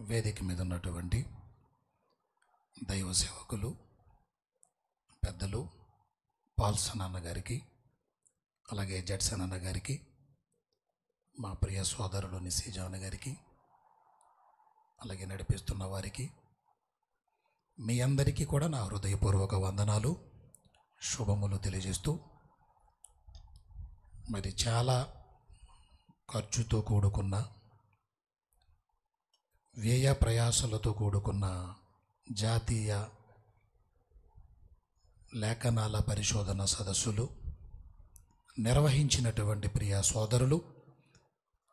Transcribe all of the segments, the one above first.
వేదిక మీద ఉన్నటువంటి దైవ సేవకులు, పెద్దలు, పాల్సన్ అన్న గారికి, అలాగే జడ్సన్ అన్న గారికి, మా ప్రియ సోదరులు నిశీజాన్ గారికి, అలాగే నడిపిస్తున్న వారికి, మీ అందరికీ కూడా నా హృదయపూర్వక వందనాలు, శుభములు తెలియజేస్తూ, మరి చాలా ఖర్చుతో కూడుకున్న, వ్యయ ప్రయాసలతో కూడుకున్న జాతీయ లేఖనాల పరిశోధన సదస్సులు నిర్వహించినటువంటి ప్రియ సోదరులు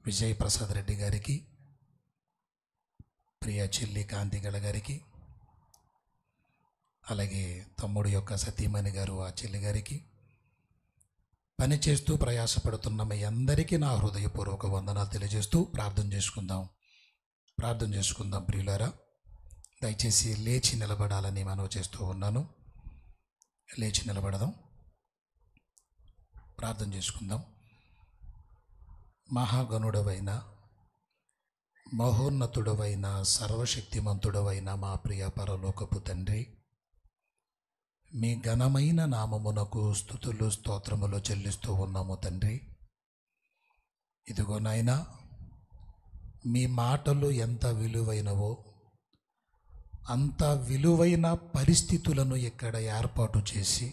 విజయ్ ప్రసాద్ రెడ్డి గారికి, ప్రియ చెల్లి కాంతిగళ గారికి, అలాగే తమ్ముడు యొక్క సతీమణి గారు ఆ చెల్లి గారికి, పనిచేస్తూ ప్రయాసపడుతున్న మీ అందరికీ నా హృదయపూర్వక వందనాలు తెలియజేస్తూ ప్రార్థన చేసుకుందాం ప్రియులారా. దయచేసి లేచి నిలబడాలని మనవి చేస్తూ ఉన్నాను. లేచి నిలబడదాం, ప్రార్థన చేసుకుందాం. మహాగణుడవైన, మహోన్నతుడవైన, సర్వశక్తిమంతుడవైన మా ప్రియ పరలోకపు తండ్రి, మీ ఘనమైన నామమునకు స్తుతులు స్తోత్రములు చెల్లిస్తూ ఉన్నాము తండ్రి. ఇదిగో నాయనా, మీ మాటలు ఎంత విలువైనవో అంత విలువైన పరిస్థితులను ఇక్కడ ఏర్పాటు చేసి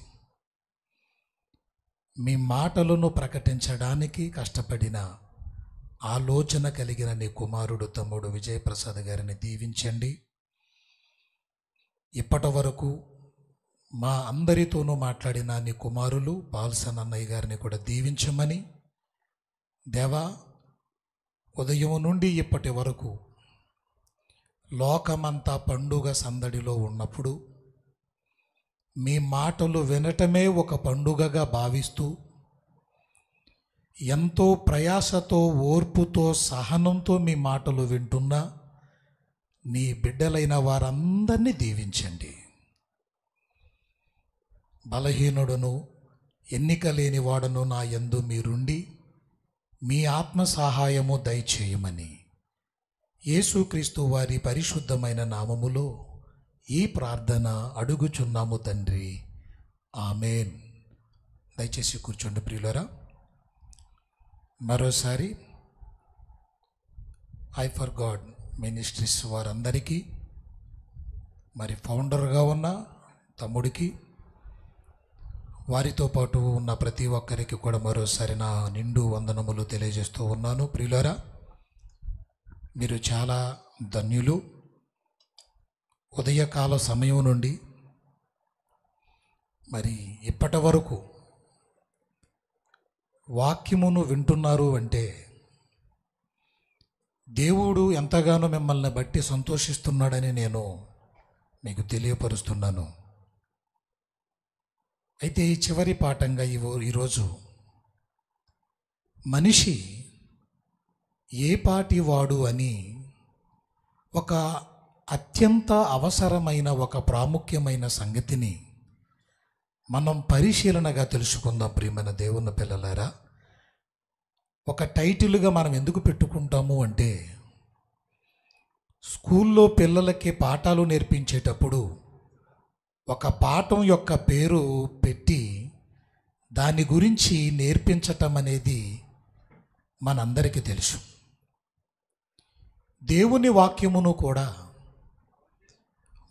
మీ మాటలను ప్రకటించడానికి కష్టపడిన ఆలోచన కలిగిన నీ కుమారుడు తమ్ముడు విజయప్రసాద్ గారిని దీవించండి. ఇప్పటి వరకు మా అందరితోనూ మాట్లాడిన నీ కుమారులు పాల్సన్ అన్నయ్య గారిని కూడా దీవించమని, దేవా, ఉదయం నుండి ఇప్పటి వరకు లోకమంతా పండుగ సందడిలో ఉన్నప్పుడు మీ మాటలు వినటమే ఒక పండుగగా భావిస్తూ ఎంతో ప్రయాసతో, ఓర్పుతో, సహనంతో మీ మాటలు వింటున్న నీ బిడ్డలైన వారందరినీ దీవించండి. బలహీనుడును, ఎన్నిక లేని వాడును నా యందు మీరుండి మీ ఆత్మ సహాయము దయచేయమని యేసుక్రీస్తు వారి పరిశుద్ధమైన నామములో ఈ ప్రార్థన అడుగుచున్నాము తండ్రి, ఆమేన్. దయచేసి కూర్చోండి ప్రియులారా. మరోసారి ఐ ఫర్ గాడ్ మినిస్ట్రీస్ వారందరికీ, మరి ఫౌండర్గా ఉన్న తమ్ముడికి, వారితో పాటు ఉన్న ప్రతి ఒక్కరికి కూడా మరోసారి నా నిండు వందనములు తెలియజేస్తూ ఉన్నాను. ప్రియులారా, మీరు చాలా ధన్యులు. ఉదయకాల సమయం నుండి మరి ఇప్పటి వరకు వాక్యమును వింటున్నారు అంటే దేవుడు ఎంతగానో మిమ్మల్ని బట్టి సంతోషిస్తున్నాడని నేను మీకు తెలియపరుస్తున్నాను. అయితే ఈ చివరి పాఠంగా ఈరోజు మనిషి ఏ పాటి వాడు అని ఒక అత్యంత అవసరమైన, ఒక ప్రాముఖ్యమైన సంగతిని మనం పరిశీలనగా తెలుసుకుందాం. ప్రియమైన దేవుని పిల్లలారా, ఒక టైటిల్గా మనం ఎందుకు పెట్టుకుంటాము అంటే, స్కూల్లో పిల్లలకి పాఠాలు నేర్పించేటప్పుడు ఒక పాఠం యొక్క పేరు పెట్టి దాని గురించి నేర్పించటం అనేది మనందరికీ తెలుసు. దేవుని వాక్యమును కూడా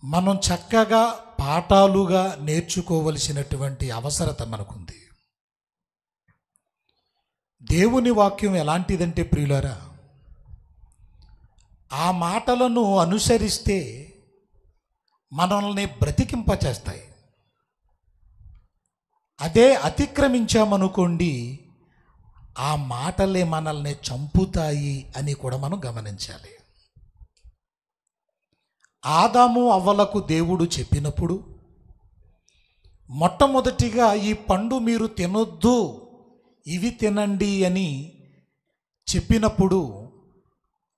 మనం చక్కగా పాఠాలుగా నేర్చుకోవలసినటువంటి అవసరత మనకుంది. దేవుని వాక్యం ఎలాంటిదంటే ప్రియులారా, ఆ మాటలను అనుసరిస్తే మనల్ని బ్రతికింపచేస్తాయి. అదే అతిక్రమించామనుకోండి, ఆ మాటలే మనల్ని చంపుతాయి అని కూడా మనం గమనించాలి. ఆదాము అవ్వలకు దేవుడు చెప్పినప్పుడు మొట్టమొదటిగా ఈ పండు మీరు తినొద్దు, ఇవి తినండి అని చెప్పినప్పుడు,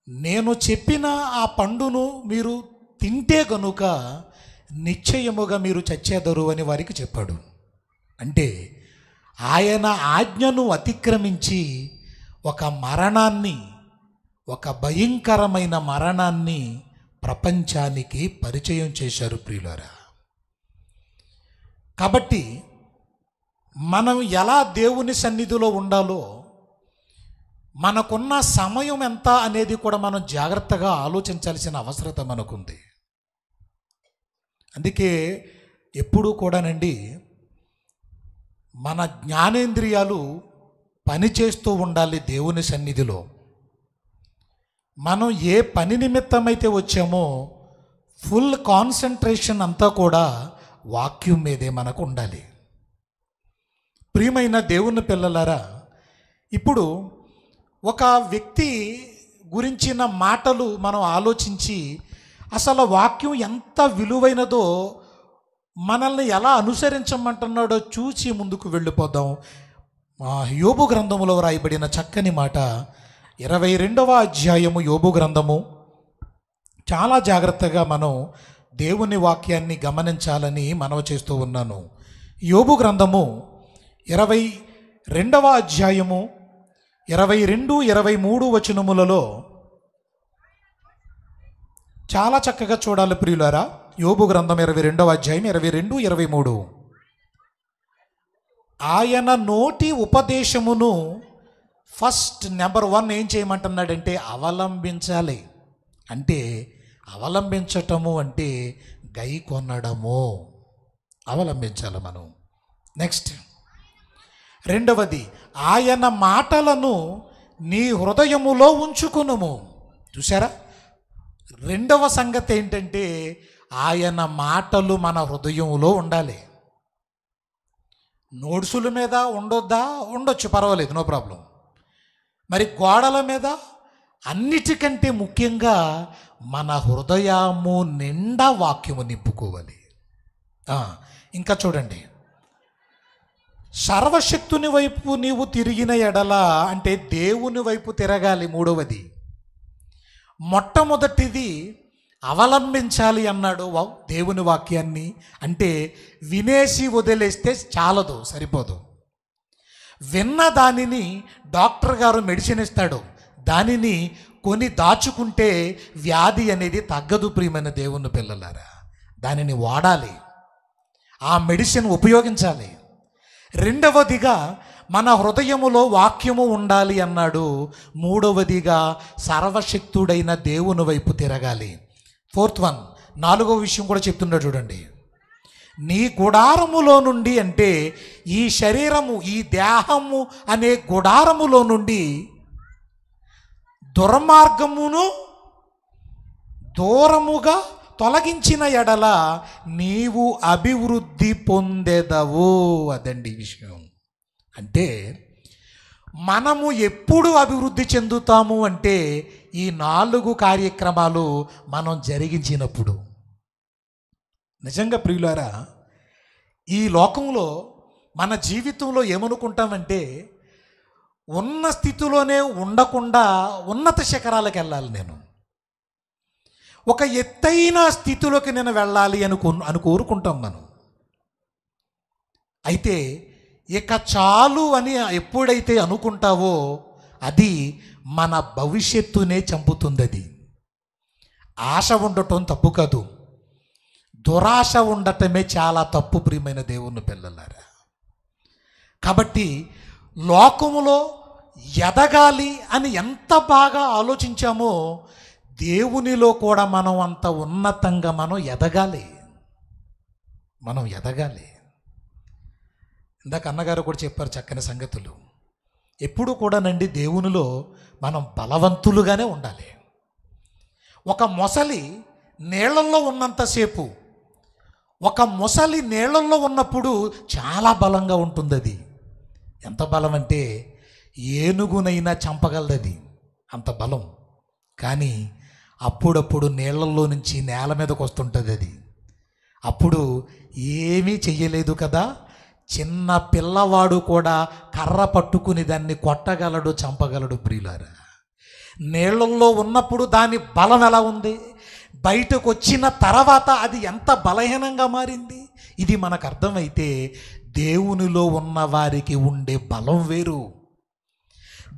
నేను చెప్పిన ఆ పండును మీరు తింటే గనుక నిశ్చయముగా మీరు చచ్చేదరు అని వారికి చెప్పాడు. అంటే ఆయన ఆజ్ఞను అతిక్రమించి ఒక మరణాన్ని, ఒక భయంకరమైన మరణాన్ని ప్రపంచానికి పరిచయం చేశారు ప్రియులారా. కాబట్టి మనం ఎలా దేవుని సన్నిధిలో ఉండాలో, మనకున్న సమయం ఎంత అనేది కూడా మనం జాగ్రత్తగా ఆలోచించాల్సిన అవసరత మనకుంది. అందుకే ఎప్పుడూ కూడానండి మన జ్ఞానేంద్రియాలు పనిచేస్తూ ఉండాలి దేవుని సన్నిధిలో. మనం ఏ పని నిమిత్తమైతే వచ్చామో ఫుల్ కాన్సన్ట్రేషన్ అంతా కూడా వాక్యం మీదే మనకు ఉండాలి. ప్రియమైన దేవుని పిల్లలారా, ఇప్పుడు ఒక వ్యక్తి గురించిన మాటలు మనం ఆలోచించి అసలు వాక్యం ఎంత విలువైనదో, మనల్ని ఎలా అనుసరించమంటున్నాడో చూసి ముందుకు వెళ్ళిపోదాం. యోబు గ్రంథములో రాయబడిన చక్కని మాట, 22వ అధ్యాయము యోబు గ్రంథము. చాలా జాగ్రత్తగా మనం దేవుని వాక్యాన్ని గమనించాలని మనవి చేస్తూ ఉన్నాను. యోబు గ్రంథము 22వ అధ్యాయము 22, 23 వచనములలో చాలా చక్కగా చూడాలి ప్రియులారా. యోబు గ్రంథం 22వ అధ్యాయం 22, 23. ఆయన నోటి ఉపదేశమును ఫస్ట్ నెంబర్ 1 ఏం చేయమంటున్నాడంటే అవలంబించాలి. అంటే అవలంబించటము అంటే గై కొనడము, అవలంబించాలి మనం. నెక్స్ట్ రెండవది, ఆయన మాటలను నీ హృదయములో ఉంచుకునుము. చూసారా, రెండవ సంగతి ఏంటంటే ఆయన మాటలు మన హృదయంలో ఉండాలి. నోట్సుల మీద ఉండొద్దా? ఉండొచ్చు, పర్వాలేదు, నో ప్రాబ్లం. మరి గోడల మీద, అన్నిటికంటే ముఖ్యంగా మన హృదయము నిండా వాక్యము నింపుకోవాలి. ఇంకా చూడండి, సర్వశక్తుని వైపు నీవు తిరిగిన ఎడల అంటే దేవుని వైపు తిరగాలి. మూడవది, మొట్టమొదటిది అవలంబించాలి అన్నాడు దేవుని వాక్యాన్ని. అంటే వినేసి వదిలేస్తే చాలదు, సరిపోదు. విన్న దానిని డాక్టర్ గారు మెడిసిన్ ఇస్తాడు, దానిని కొని దాచుకుంటే వ్యాధి అనేది తగ్గదు. ప్రియమైన దేవుని పిల్లలారా, దానిని వాడాలి, ఆ మెడిసిన్ ఉపయోగించాలి. రెండవదిగా మన హృదయములో వాక్యము ఉండాలి అన్నాడు. మూడవదిగా సర్వశక్తుడైన దేవుని వైపు తిరగాలి. ఫోర్త్ వన్, నాలుగో విషయం కూడా చెప్తున్నాడు చూడండి. నీ గుడారములో నుండి, అంటే ఈ శరీరము, ఈ దేహము అనే గుడారములో నుండి దుర్మార్గమును దూరముగా తొలగించిన ఎడల నీవు అభివృద్ధి పొందెదవు. అదండి విషయం. అంటే మనము ఎప్పుడు అభివృద్ధి చెందుతాము అంటే ఈ 4 కార్యక్రమాలు మనం జరిగించినప్పుడు. నిజంగా ప్రియులారా, ఈ లోకంలో మన జీవితంలో ఏమనుకుంటామంటే ఉన్న స్థితిలోనే ఉండకుండా ఉన్నత శిఖరాలకు వెళ్ళాలి, నేను ఒక ఎత్తైన స్థితిలోకి నేను వెళ్ళాలి అని కోరుకుంటాం మనం. అయితే ఇక చాలు అని ఎప్పుడైతే అనుకుంటావో అది మన భవిష్యత్తునే చంపుతుంది. అది ఆశ ఉండటం తప్పు కాదు, దురాశ ఉండటమే చాలా తప్పు. ప్రియమైన దేవుని పిల్లలారా, కాబట్టి లోకములో ఎదగాలి అని ఎంత బాగా ఆలోచించామో దేవునిలో కూడా మనం అంత ఉన్నతంగా మనం ఎదగాలి. ఇందాక అన్నగారు కూడా చెప్పారు చక్కని సంగతులు. ఎప్పుడు కూడానండి దేవునిలో మనం బలవంతులుగానే ఉండాలి. ఒక మొసలి నీళ్ళల్లో ఉన్నంతసేపు, ఒక మొసలి నీళ్ళల్లో ఉన్నప్పుడు చాలా బలంగా ఉంటుంది. అది ఎంత బలం అంటే ఏనుగునైనా చంపగలదు, అది అంత బలం. కానీ అప్పుడప్పుడు నీళ్ళల్లో నుంచి నేల మీదకి వస్తుంటుంది. అది అప్పుడు ఏమీ చెయ్యలేదు కదా. చిన్న పిల్లవాడు కూడా కర్ర పట్టుకుని దాన్ని కొట్టగలడు, చంపగలడు. ప్రియులారా, నీళ్ళల్లో ఉన్నప్పుడు దాని బలం ఎలా ఉంది, బయటకు వచ్చిన తర్వాత అది ఎంత బలహీనంగా మారింది. ఇది మనకు అర్థమైతే దేవునిలో ఉన్న వారికి ఉండే బలం వేరు.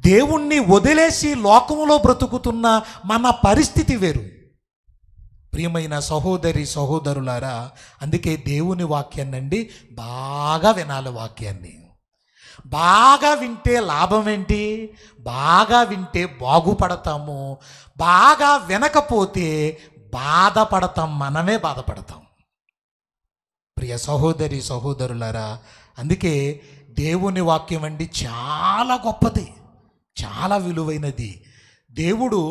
దేవుణ్ణి వదిలేసి లోకములో బ్రతుకుతున్న మన పరిస్థితి వేరు. ప్రియమైన సహోదరి సహోదరులారా, అందుకే దేవుని వాక్యాన్నండి బాగా వినాలి. వాక్యాన్ని బాగా వింటే లాభం ఏంటి? బాగా వింటే బాగుపడతాము. బాగా వినకపోతే బాధపడతాం, మనమే బాధపడతాం. ప్రియ సహోదరి సహోదరులారా, అందుకే దేవుని వాక్యం అండి చాలా గొప్పది, చాలా విలువైనది. దేవుడు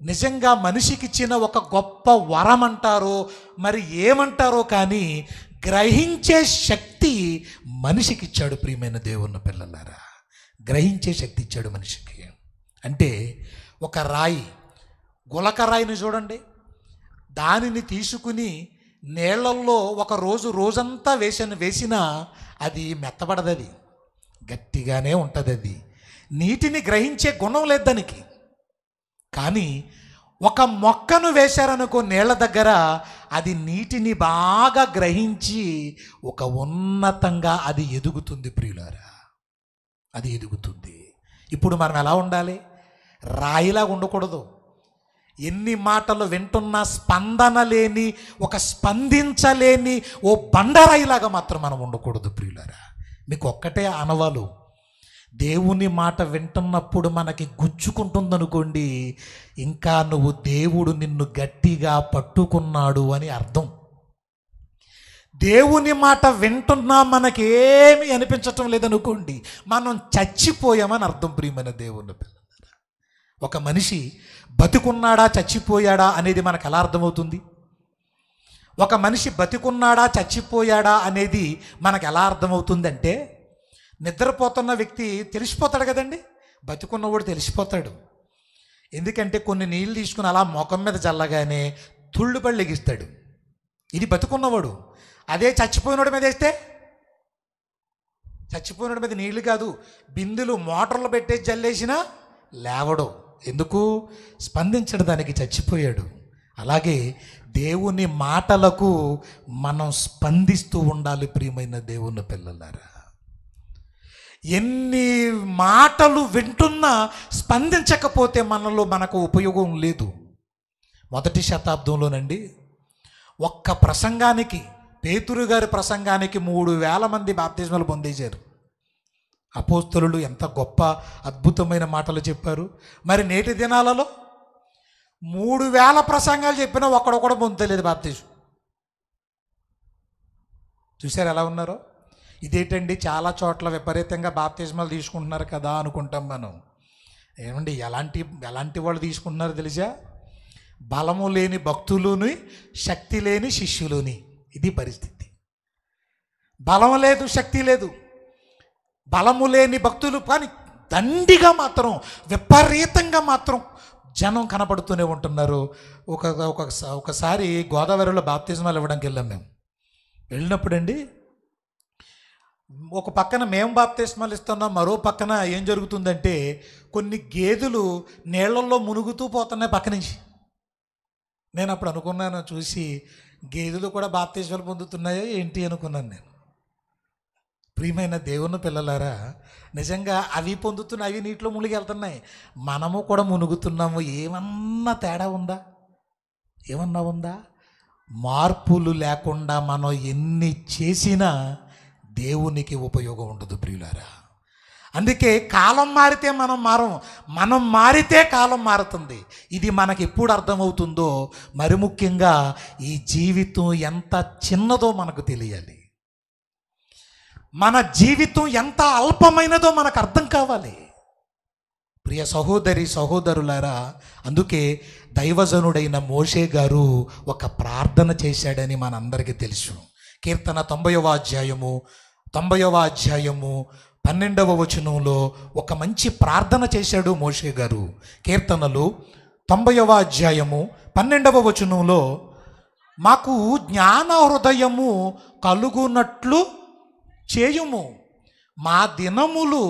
నిజంగా మనిషికిచ్చిన ఒక గొప్ప వరం అంటారో మరి ఏమంటారో కానీ గ్రహించే శక్తి మనిషికి ఇచ్చాడు. ప్రియమైన దేవుని పిల్లలారా, గ్రహించే శక్తి ఇచ్చాడు మనిషికి. అంటే ఒక రాయి, గులక రాయిని చూడండి, దానిని తీసుకుని నీళ్ళల్లో ఒక రోజంతా వేసినా అది మెత్తబడదు, అది గట్టిగానే ఉంటుంది. అది నీటిని గ్రహించే గుణం లేదు దానికి. కానీ ఒక మొక్కను వేశారనుకో నీళ్ళ దగ్గర, అది నీటిని బాగా గ్రహించి ఒక ఉన్నతంగా అది ఎదుగుతుంది. ప్రియులారా, అది ఎదుగుతుంది. ఇప్పుడు మనం ఎలా ఉండాలి? రాయిలాగా ఉండకూడదు. ఎన్ని మాటలు వింటున్నా స్పందన లేని, ఒక స్పందించలేని ఓ బండరాయిలాగా మాత్రం మనం ఉండకూడదు. ప్రియులారా, మీకు ఒక్కటే ఆనవాలు, దేవుని మాట వింటున్నప్పుడు మనకి గుచ్చుకుంటుందనుకోండి, ఇంకా నువ్వు దేవుడు నిన్ను గట్టిగా పట్టుకున్నాడు అని అర్థం. దేవుని మాట వింటున్నా మనకేమీ అనిపించటం లేదనుకోండి, మనం చచ్చిపోయామని అర్థం. ప్రియమైన దేవుని పిల్లలారా, ఒక మనిషి బతికున్నాడా చచ్చిపోయాడా అనేది మనకు ఎలా అర్థమవుతుంది? ఒక మనిషి బతికున్నాడా చచ్చిపోయాడా అనేది మనకు ఎలా అర్థమవుతుందంటే, నిద్రపోతున్న వ్యక్తి తెలిసిపోతాడు కదండి, బతికున్నవాడు తెలిసిపోతాడు. ఎందుకంటే కొన్ని నీళ్ళు తీసుకుని అలా ముఖం మీద చల్లగానే తుళ్ళుపడి లెగిస్తాడు, ఇది బతికున్నవాడు. అదే చచ్చిపోయినోడి మీద వేస్తే, చచ్చిపోయినోడి మీద నీళ్లు కాదు బిందులు మోటార్లు పెట్టేసి జల్లేసినా లేవడు. ఎందుకు? స్పందించడు, దానికి చచ్చిపోయాడు. అలాగే దేవుని మాటలకు మనం స్పందిస్తూ ఉండాలి. ప్రియమైన దేవుని పిల్లలారా, ఎన్ని మాటలు వింటున్నా స్పందించకపోతే మనకు ఉపయోగం లేదు. మొదటి శతాబ్దంలోనండి ఒక్క ప్రసంగానికి, పేతురు గారి ప్రసంగానికి 3,000 మంది బాప్తిస్మాలు పొందేశారు. అపోస్తలులు ఎంత గొప్ప అద్భుతమైన మాటలు చెప్పారు. మరి నేటి దినాలలో 3,000 ప్రసంగాలు చెప్పినా ఒక్కడొక్కడు పొందలేదు బాప్తిజం. చూసారు ఎలా ఉన్నారో? ఇదేంటండి, చాలా చోట్ల విపరీతంగా బాప్తిజమాలు తీసుకుంటున్నారు కదా అనుకుంటాం మనం. ఏమండి, ఎలాంటి వాళ్ళు తీసుకుంటున్నారో తెలుసా? బలము లేని భక్తులుని, శక్తి లేని శిష్యులుని. ఇది పరిస్థితి. బలం లేదు, శక్తి లేదు, బలము లేని భక్తులు కానీ దండిగా మాత్రం, విపరీతంగా మాత్రం జనం కనపడుతూనే ఉంటున్నారు. ఒకసారి గోదావరిలో బాప్తిజమాలు ఇవ్వడానికి వెళ్ళాం. మేము వెళ్ళినప్పుడు అండి, ఒక పక్కన మేము బాప్తిస్మాలు ఇస్తున్నాం, మరో పక్కన ఏం జరుగుతుందంటే కొన్ని గేదెలు నీళ్ళల్లో మునుగుతూ పోతున్నాయి పక్క నుంచి. నేను అప్పుడు అనుకున్నాను, చూసి గేదెలు కూడా బాప్తిస్మాలు పొందుతున్నాయో ఏంటి అనుకున్నాను నేను. ప్రియమైన దేవుని పిల్లలారా, నిజంగా అవి పొందుతున్నాయి, అవి నీటిలో మునిగి వెళ్తున్నాయి, మనము కూడా మునుగుతున్నాము. ఏమన్నా తేడా ఉందా? ఏమన్నా ఉందా? మార్పులు లేకుండా మనం ఎన్ని చేసినా దేవునికి ఉపయోగం ఉండదు ప్రియులారా. అందుకే కాలం మారితే మనం మారం, మనం మారితే కాలం మారుతుంది. ఇది మనకి ఎప్పుడు అర్థమవుతుందో, మరి ముఖ్యంగా ఈ జీవితం ఎంత చిన్నదో మనకు తెలియాలి. మన జీవితం ఎంత అల్పమైనదో మనకు అర్థం కావాలి. ప్రియ సహోదరి సహోదరులారా, అందుకే దైవజనుడైన మోషే గారు ఒక ప్రార్థన చేశాడని మనందరికీ తెలుసు. కీర్తన 90వ అధ్యాయము 12వ వచనంలో ఒక మంచి ప్రార్థన చేశాడు మోషే గారు. కీర్తనలు 90వ అధ్యాయము 12వ వచనంలో, మాకు జ్ఞాన హృదయము కలుగునట్లు చేయుము, మా దినములు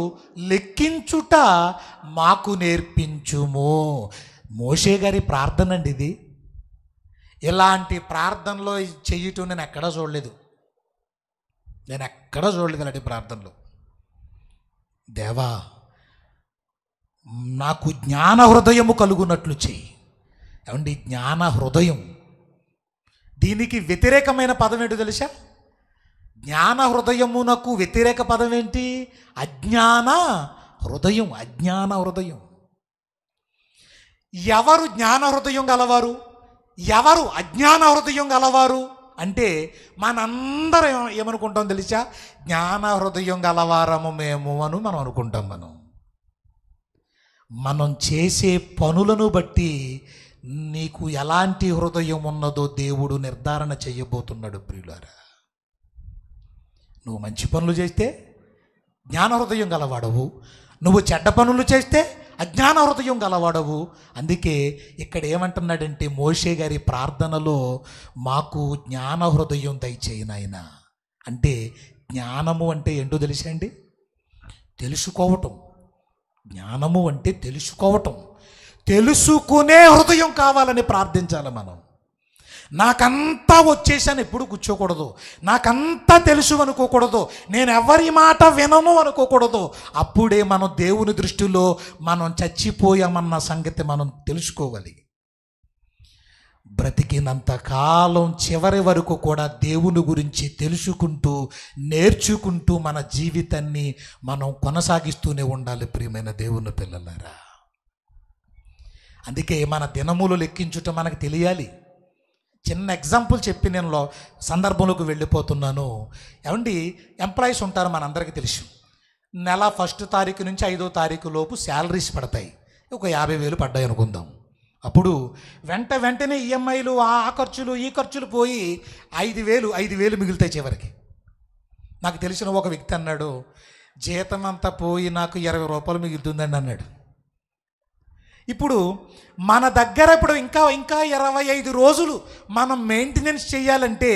లెక్కించుట మాకు నేర్పించుము. మోషే గారి ప్రార్థన అండి ఇది. ఇలాంటి ప్రార్థనలో చెయ్యటం నేను ఎక్కడా చూడలేదు. అలాంటి ప్రార్థనలో. దేవా, నాకు జ్ఞాన హృదయము కలుగునట్లు చెయ్యి. ఏమండి, జ్ఞాన హృదయం దీనికి వ్యతిరేకమైన పదం ఏంటో తెలుసా? జ్ఞాన హృదయమునకు వ్యతిరేక పదం ఏంటి? అజ్ఞాన హృదయం. అజ్ఞాన హృదయం. ఎవరు జ్ఞాన హృదయం గలవారు, ఎవరు అజ్ఞాన హృదయం గలవారు అంటే మనందరం ఏమనుకుంటాం తెలుసా? జ్ఞాన హృదయం గలవారము మేము అని మనం అనుకుంటాం. మనం చేసే పనులను బట్టి నీకు ఎలాంటి హృదయం ఉన్నదో దేవుడు నిర్ధారణ చేయబోతున్నాడు ప్రియులారా. నువ్వు మంచి పనులు చేస్తే జ్ఞాన హృదయం గలవాడవు, నువ్వు చెడ్డ పనులు చేస్తే అజ్ఞాన హృదయం గలవాడవు. అందుకే ఇక్కడ ఏమంటున్నాడంటే మోషే గారి ప్రార్థనలో మాకు జ్ఞాన హృదయం దయచేయి నాయన. అంటే జ్ఞానము అంటే ఏంటో తెలుసా అండి? తెలుసుకోవటం. జ్ఞానము అంటే తెలుసుకోవటం. తెలుసుకునే హృదయం కావాలని ప్రార్థించాలి మనం. నాకంతా వచ్చేసాను ఎప్పుడు కూర్చోకూడదు, నాకంతా తెలుసు అనుకోకూడదు, నేను ఎవరి మాట వినను అనుకోకూడదు. అప్పుడే మనం దేవుని దృష్టిలో మనం చచ్చిపోయామన్న సంగతి మనం తెలుసుకోవాలి. బ్రతికినంత కాలం చివరి వరకు కూడా దేవుని గురించి తెలుసుకుంటూ నేర్చుకుంటూ మన జీవితాన్ని మనం కొనసాగిస్తూనే ఉండాలి ప్రియమైన దేవుని పిల్లలారా. అందుకే మన దినములు లెక్కించుట మనకు తెలియాలి. చిన్న ఎగ్జాంపుల్ చెప్పి నేను సందర్భంలోకి వెళ్ళిపోతున్నాను. ఏమండి, ఎంప్లాయీస్ ఉంటారు, మనందరికీ తెలుసు. నెల 1 తారీఖు నుంచి 5వ తారీఖు లోపు శాలరీస్ పడతాయి. ఒక 50,000 పడ్డాయి అనుకుందాం. అప్పుడు వెంటనే ఈఎంఐలు, ఆ ఖర్చులు ఈ ఖర్చులు పోయి 5,000 మిగులుతాయి చివరికి. నాకు తెలిసిన ఒక వ్యక్తి అన్నాడు, జీతం అంతా పోయి నాకు 20 రూపాయలు మిగులుతుందండి అన్నాడు. ఇప్పుడు మన దగ్గర ఇంకా 25 రోజులు మనం మెయింటెనెన్స్ చేయాలంటే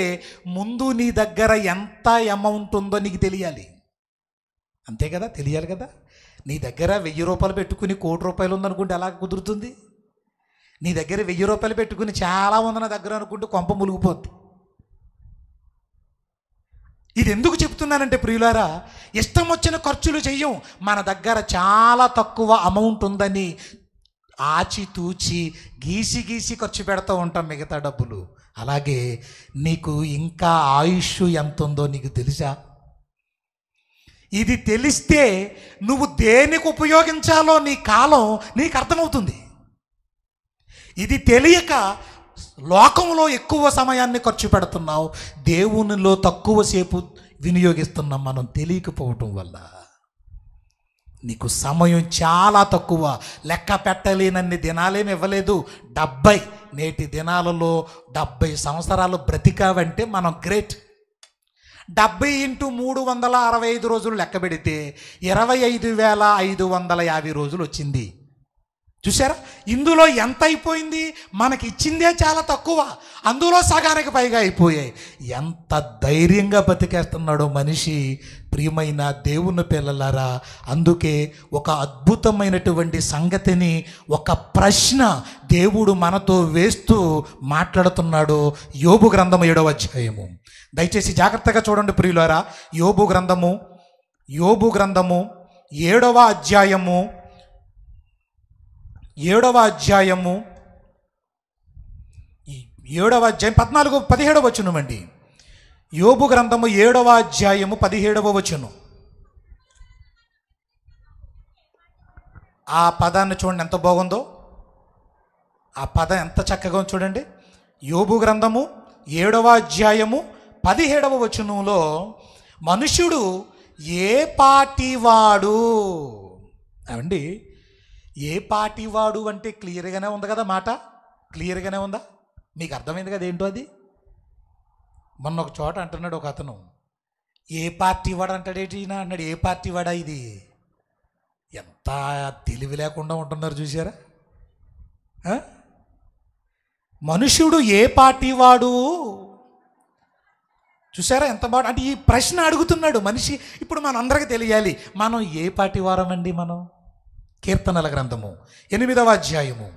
ముందు నీ దగ్గర ఎంత అమౌంట్ ఉందో నీకు తెలియాలి. అంతే కదా, తెలియాలి కదా. నీ దగ్గర 1000 రూపాయలు పెట్టుకుని 1 కోటి రూపాయలు ఉందనుకుంటే ఎలా కుదురుతుంది? నీ దగ్గర 1000 రూపాయలు పెట్టుకుని చాలా ఉంది నా దగ్గర అనుకుంటే కొంప ములిగిపోద్ది. ఇది ఎందుకు చెప్తున్నానంటే ప్రియులారా, ఇష్టం వచ్చిన ఖర్చులు చెయ్యం. మన దగ్గర చాలా తక్కువ అమౌంట్ ఉందని ఆచితూచి గీసి ఖర్చు పెడతా ఉంటాం మిగతా డబ్బులు. అలాగే నీకు ఇంకా ఆయుష్ ఎంత ఉందో నీకు తెలుసా? ఇది తెలిస్తే నువ్వు దేనికి ఉపయోగించాలో నీ కాలం నీకు అర్థమవుతుంది. ఇది తెలియక లోకంలో ఎక్కువ సమయాన్ని ఖర్చు పెడుతున్నావు, దేవునిలో తక్కువసేపు వినియోగిస్తున్నాం మనం తెలియకపోవటం వల్ల. నీకు సమయం చాలా తక్కువ, లెక్క పెట్టలేనన్ని దినాలేమి ఇవ్వలేదు. 70 నేటి దినాలలో 70 సంవత్సరాలు బ్రతికావంటే మనం గ్రేట్. 70 × 365 రోజులు లెక్క పెడితే 25,550 రోజులు వచ్చింది. చూసారా, ఇందులో ఎంత అయిపోయింది? మనకి ఇచ్చిందే చాలా తక్కువ, అందులో సగానికి పైగా అయిపోయాయి. ఎంత ధైర్యంగా బతికేస్తున్నాడో మనిషి. ప్రియమైన దేవుని పిల్లలారా, అందుకే ఒక అద్భుతమైనటువంటి సంగతిని, ఒక ప్రశ్న దేవుడు మనతో వేస్తూ మాట్లాడుతున్నాడు. యోబు గ్రంథము 7వ అధ్యాయము. దయచేసి జాగ్రత్తగా చూడండి ప్రియులారా. యోబు గ్రంథము 7వ అధ్యాయము 7వ అధ్యాయం 14-17 వచనం అండి. యోబు గ్రంథము 7వ అధ్యాయము 17వ వచనం. ఆ పదాన్ని చూడండి ఎంత బాగుందో. ఆ పదం ఎంత చక్కగా చూడండి. యోబు గ్రంథము 7వ అధ్యాయము 17వ వచనంలో మనుష్యుడు ఏ పాటివాడు అవండి. ఏ పాటివాడు అంటే క్లియర్గానే ఉంది కదా, మాట క్లియర్గానే ఉందా? మీకు అర్థమైంది కదా ఏంటో అది. మొన్న ఒక చోట అంటున్నాడు ఒక అతను, ఏ పార్టీ వాడు అంటాడేటి అన్నాడు. ఏ పార్టీ వాడా ఇది? ఎంత తెలివి లేకుండా ఉంటున్నారు చూసారా. మనుష్యుడు ఏ పార్టీ వాడు? చూసారా ఎంత బాగా. అంటే ఈ ప్రశ్న అడుగుతున్నాడు మనిషి. ఇప్పుడు మన అందరికీ తెలియాలి మనం ఏ పార్టీ వారమండి. మనం కీర్తనల గ్రంథము 8వ అధ్యాయము,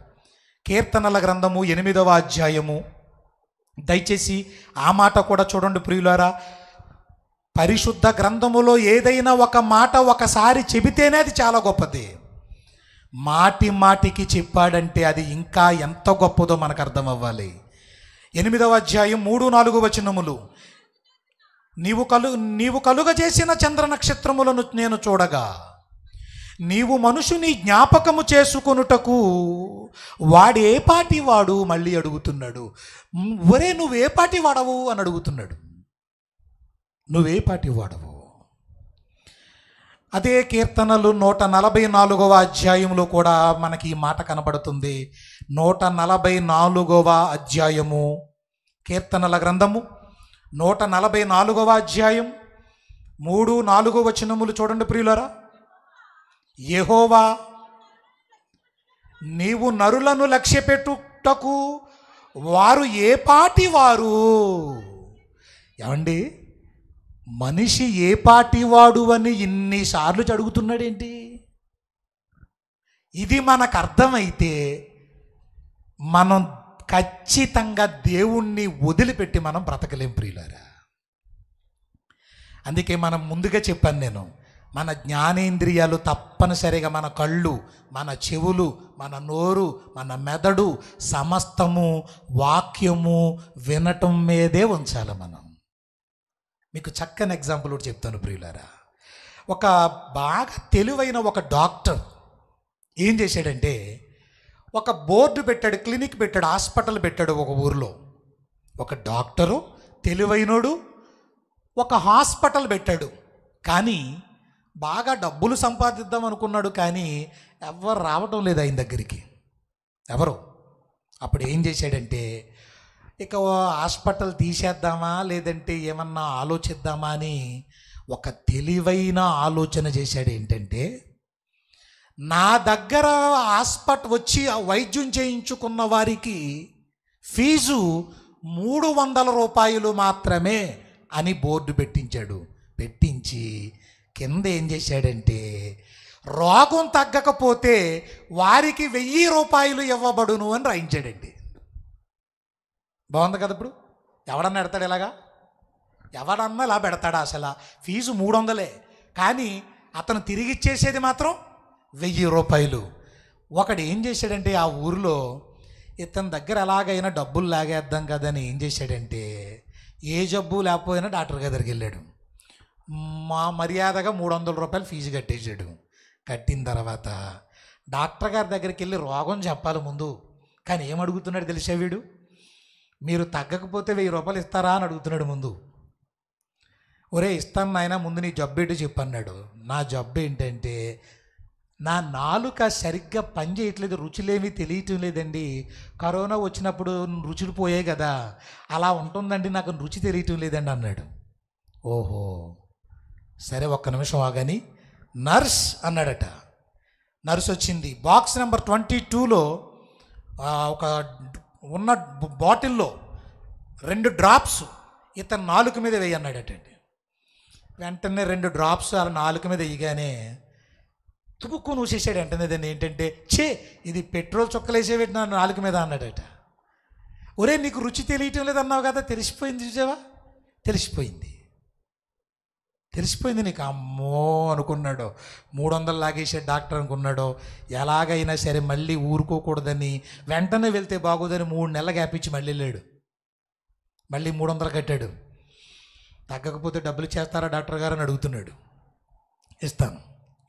కీర్తనల గ్రంథము 8వ అధ్యాయము. దయచేసి ఆ మాట కూడా చూడండి ప్రియులారా. పరిశుద్ధ గ్రంథములో ఏదైనా ఒక మాట ఒకసారి చెబితేనే అది చాలా గొప్పది. మాటికి చెప్పాడంటే అది ఇంకా ఎంత గొప్పదో మనకు అర్థం అవ్వాలి. 8వ అధ్యాయం 3-4 వచనములు. నీవు కలుగజేసిన చంద్ర నక్షత్రములను నేను చూడగా, నీవు మనుషుని జ్ఞాపకము చేసుకొనుటకు వాడు ఏ పాటి వాడు? మళ్ళీ అడుగుతున్నాడు. ఒరే, నువ్వే పాటి వాడవు అని అడుగుతున్నాడు. నువ్వే పాటి వాడవు? అదే కీర్తనలు 144వ అధ్యాయంలో కూడా మనకి ఈ మాట కనబడుతుంది. 144వ అధ్యాయము, కీర్తనల గ్రంథము 144వ అధ్యాయం 3-4 వచనములు చూడండి ప్రియులారా. యెహోవా, నీవు నరులను లక్ష్యపెట్టుటకు వారు ఏ పాటి వారు? ఏమండి, మనిషి ఏ పాటివాడు అని ఇన్నిసార్లు అడుగుతున్నాడేంటి? ఇది మనకు అర్థమైతే మనం ఖచ్చితంగా దేవుణ్ణి వదిలిపెట్టి మనం బ్రతకలేం ప్రియులారా. అందుకే మనం ముందుగా చెప్పాను నేను, మన జ్ఞానేంద్రియాలు తప్పనిసరిగా మన కళ్ళు, మన చెవులు, మన నోరు, మన మెదడు సమస్తము వాక్యము వినటం మీదే ఉంచాలి మనం. మీకు చక్కని ఎగ్జాంపుల్ ఒకటి చెప్తాను ప్రియులారా. ఒక బాగా తెలివైన ఒక డాక్టర్ ఏం చేశాడంటే, ఒక బోర్డు పెట్టాడు, క్లినిక్ పెట్టాడు, హాస్పిటల్ పెట్టాడు ఒక ఊరిలో. ఒక డాక్టరు తెలివైనోడు ఒక హాస్పిటల్ పెట్టాడు. కానీ బాగా డబ్బులు సంపాదిద్దాం అనుకున్నాడు, కానీ ఎవరు రావటం లేదు ఆయన దగ్గరికి, ఎవరు. అప్పుడు ఏం చేశాడంటే, ఇక హాస్పిటల్ తీసేద్దామా లేదంటే ఏమన్నా ఆలోచిద్దామా అని ఒక తెలివైన ఆలోచన చేశాడు. ఏంటంటే, నా దగ్గర వచ్చి వైద్యం చేయించుకున్న వారికి ఫీజు 300 రూపాయలు మాత్రమే అని బోర్డు పెట్టించాడు. పెట్టించి కింద ఏం చేశాడంటే, రోగం తగ్గకపోతే వారికి 1000 రూపాయలు ఇవ్వబడును అని రాయించాడండి. బాగుంది కదా? ఇప్పుడు ఎవడన్నా పెడతాడు ఇలాగా? ఎవడన్నా ఇలా పెడతాడా? అసలు ఫీజు 300, కానీ అతను తిరిగి ఇచ్చేసేది మాత్రం 1000 రూపాయలు. ఒకడు ఏం చేశాడంటే, ఆ ఊరిలో ఇతని దగ్గర ఎలాగైనా డబ్బులు లాగేద్దాం కదని ఏం చేశాడంటే, ఏ జబ్బు లేకపోయినా డాక్టర్ గారి దగ్గరికి వెళ్ళాడు. మా మర్యాదగా 300 రూపాయలు ఫీజు కట్టేశాడు. కట్టిన తర్వాత డాక్టర్ గారి దగ్గరికి వెళ్ళి రోగం చెప్పాలి ముందు. కానీ ఏం అడుగుతున్నాడు తెలిసే వీడు? మీరు తగ్గకపోతే 1000 రూపాయలు ఇస్తారా అని అడుగుతున్నాడు ముందు. ఒరే, ఇస్తాను నాయన, ముందు నీ జబ్బు ఏంటో చెప్పన్నాడు. నా జబ్బు ఏంటంటే, నా నాలుక సరిగ్గా పని చేయట్లేదు, రుచులేమీ తెలియటం లేదండి. కరోనా వచ్చినప్పుడు రుచులు పోయాయి కదా, అలా ఉంటుందండి, నాకు రుచి తెలియటం లేదండి అన్నాడు. ఓహో, సరే ఒక్క నిమిషం ఆగని నర్స్ అన్నాడట. నర్స్ వచ్చింది. బాక్స్ నెంబర్ 22లో ఒక ఉన్న బాటిల్లో 2 డ్రాప్స్ ఇతను నాలుక మీద వేయి అన్నాడటండి. వెంటనే 2 డ్రాప్స్ అలా నాలుక మీద వేయగానే తుపుక్కు నూసేసాడు. వెంటనే దాన్ని ఏంటంటే, ఇది పెట్రోల్ చుక్కలేసే పెట్టిన నాలుక మీద అన్నాడట. ఒరే, నీకు రుచి తెలియటం లేదన్నావు కదా, తెలిసిపోయింది చూసావా? తెలిసిపోయింది నీకు. అమ్మో అనుకున్నాడు. 300 లాగేసాడు డాక్టర్ అనుకున్నాడు. ఎలాగైనా సరే మళ్ళీ ఊరుకోకూడదని, వెంటనే వెళ్తే బాగోదని 3 నెలలు గ్యాపించి మళ్ళీ వెళ్ళాడు. మళ్ళీ 300 కట్టాడు. తగ్గకపోతే డబ్బులు చేస్తారా డాక్టర్ గారు అని అడుగుతున్నాడు. ఇస్తాను.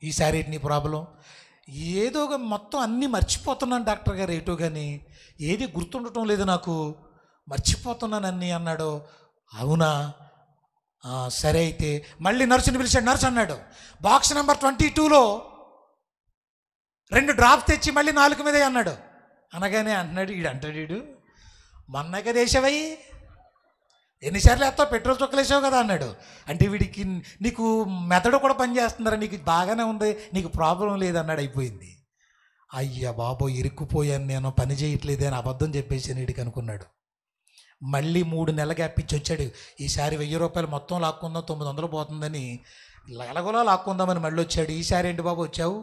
ఈసారి నీ ప్రాబ్లం ఏదో మొత్తం అన్నీ మర్చిపోతున్నాను డాక్టర్ గారు, ఏటో కానీ ఏది గుర్తుండటం లేదు నాకు, మర్చిపోతున్నాను అన్నీ అన్నాడు. అవునా, సరే అయితే మళ్ళీ నర్సుని పిలిచాడు. నర్సు అన్నాడు, బాక్స్ నెంబర్ 22లో 2 డ్రాప్స్ తెచ్చి మళ్ళీ నాలుక మీద అన్నాడు. అనగానే అంటాడు మొన్నగా దేశవయ్యి ఎన్నిసార్లు వేస్తావు, పెట్రోల్ చుక్కలేసావు కదా అన్నాడు. అంటే వీడికి నీకు మెదడు కూడా పనిచేస్తుందరా, నీకు బాగానే ఉంది, నీకు ప్రాబ్లం లేదన్నాడు. అయిపోయింది. అయ్యా బాబో, ఇరుక్కుపోయాను నేను, పని చేయట్లేదే అని అబద్ధం చెప్పేసాను వీడికి అనుకున్నాడు. మళ్ళీ 3 నెలలు గ్యాపించి వచ్చాడు. ఈసారి 1000 రూపాయలు మొత్తం లాక్కుందాం, 900 పోతుందని ఎలాగోలా లాక్కుందామని మళ్ళీ వచ్చాడు. ఈసారి ఏంటి బాబు వచ్చావు?